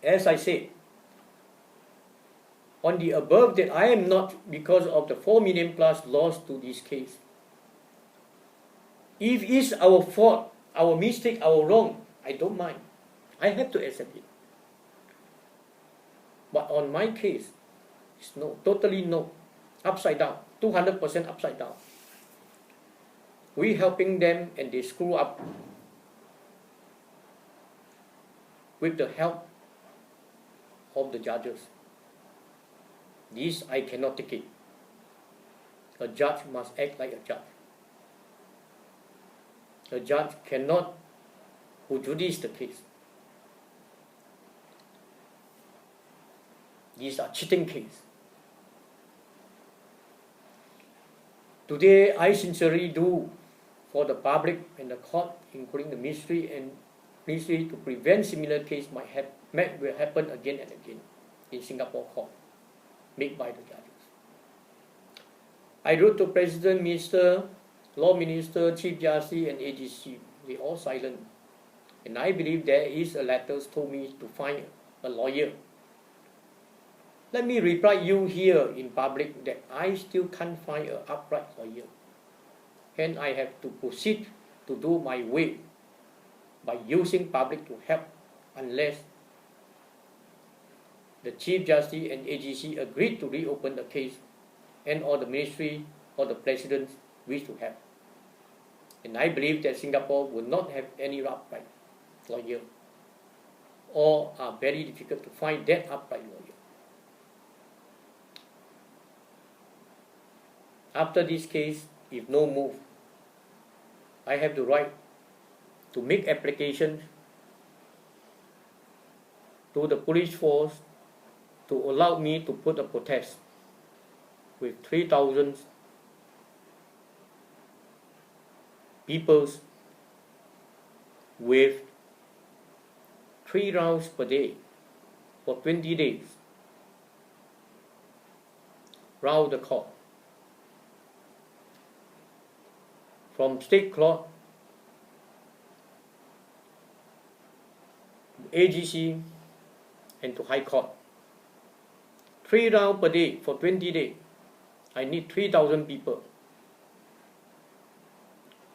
As I said, on the above that I am not because of the 4 million plus loss to this case. If it's our fault, our mistake, our wrong, I don't mind. I have to accept it. But on my case, it's no, totally no. Upside down, 200% upside down. We helping them and they screw up with the help of the judges. This I cannot take it. A judge must act like a judge. A judge cannot prejudice the case. These are cheating cases. Today, I sincerely do for the public and the court, including the ministry to prevent similar case will happen again and again in Singapore court, made by the judges. I wrote to President, Minister, Law Minister, Chief Justice, and AGC. They all silent. And I believe there is a letter told me to find a lawyer. Let me reply you here in public that I still can't find an upright lawyer. And I have to proceed to do my way by using public to help unless the Chief Justice and AGC agreed to reopen the case and or the Ministry or the President wish to help. And I believe that Singapore will not have any upright lawyer or are very difficult to find that upright lawyer. After this case, if no move, I have the right to make applications to the police force to allow me to put a protest with 3,000 people with 3 rounds per day for 20 days round the clock, from state court, AGC, and to High Court. 3 rounds per day for 20 days. I need 3,000 people.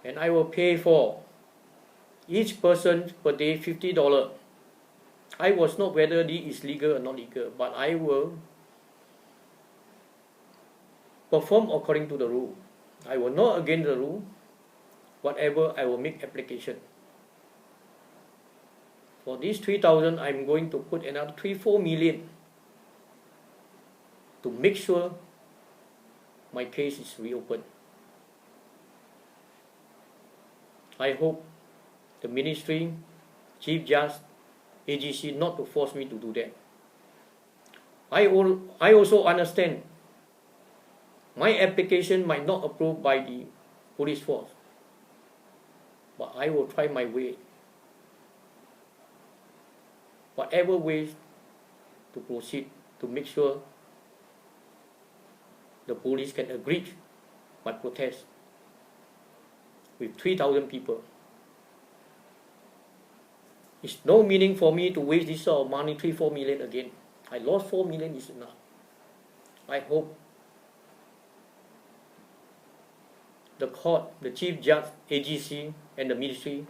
And I will pay for each person per day $50. I was not whether this is legal or not legal, but I will perform according to the rule. I will not against the rule. Whatever, I will make application. For these 3,000, I'm going to put another 3-4 million to make sure my case is reopened. I hope the ministry, Chief Judge, AGC not to force me to do that. I also understand my application might not approved by the police force, but I will try my way, whatever ways to proceed to make sure the police can agree my protest with 3,000 people. It's no meaning for me to waste this sort of money, 3-4 million again. I lost 4 million is enough. I hope the court, the Chief Judge, AGC, and the ministry,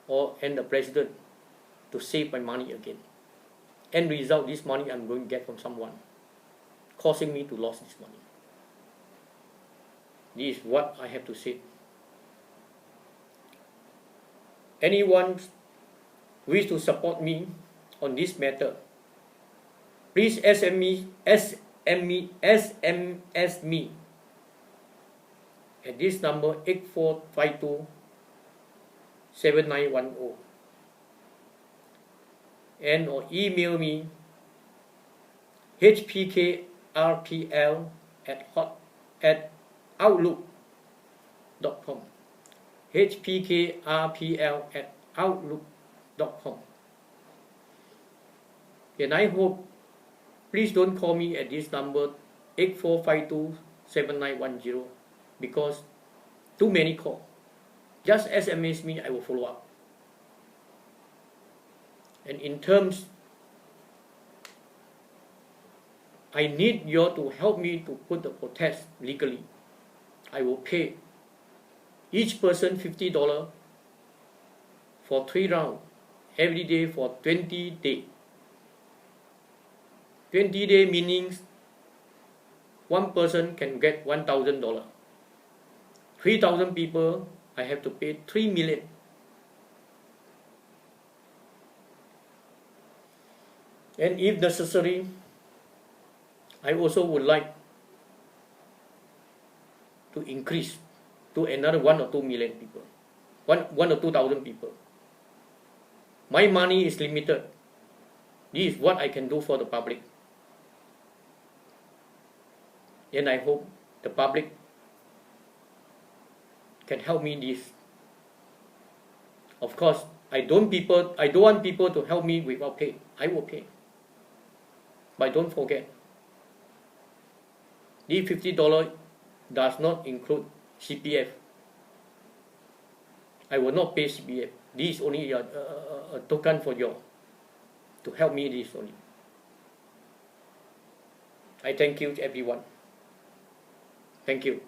and the president to save my money again. End result, this money I'm going to get from someone, causing me to lose this money. This is what I have to say. Anyone wish to support me on this matter, please SMS me at this number 8452-7910 and or email me hpkrpl@outlook.com hpkrpl@outlook.com. And I hope, please don't call me at this number 8452-7910 because too many call. Just SMS me, I will follow up. And in terms, I need you to help me to put the protest legally. I will pay each person $50 for 3 rounds every day for 20 days. 20 days meaning one person can get $1,000. 3,000 people, I have to pay 3 million. And if necessary, I also would like to increase to another 1 or 2 million people, 1 or 2,000 people. My money is limited. This is what I can do for the public. And I hope the public can help me this. Of course, I don't want people to help me without pay. I will pay. But don't forget, this $50 does not include CPF. I will not pay CPF. This is only a token for you to help me this only. I thank you everyone. Thank you.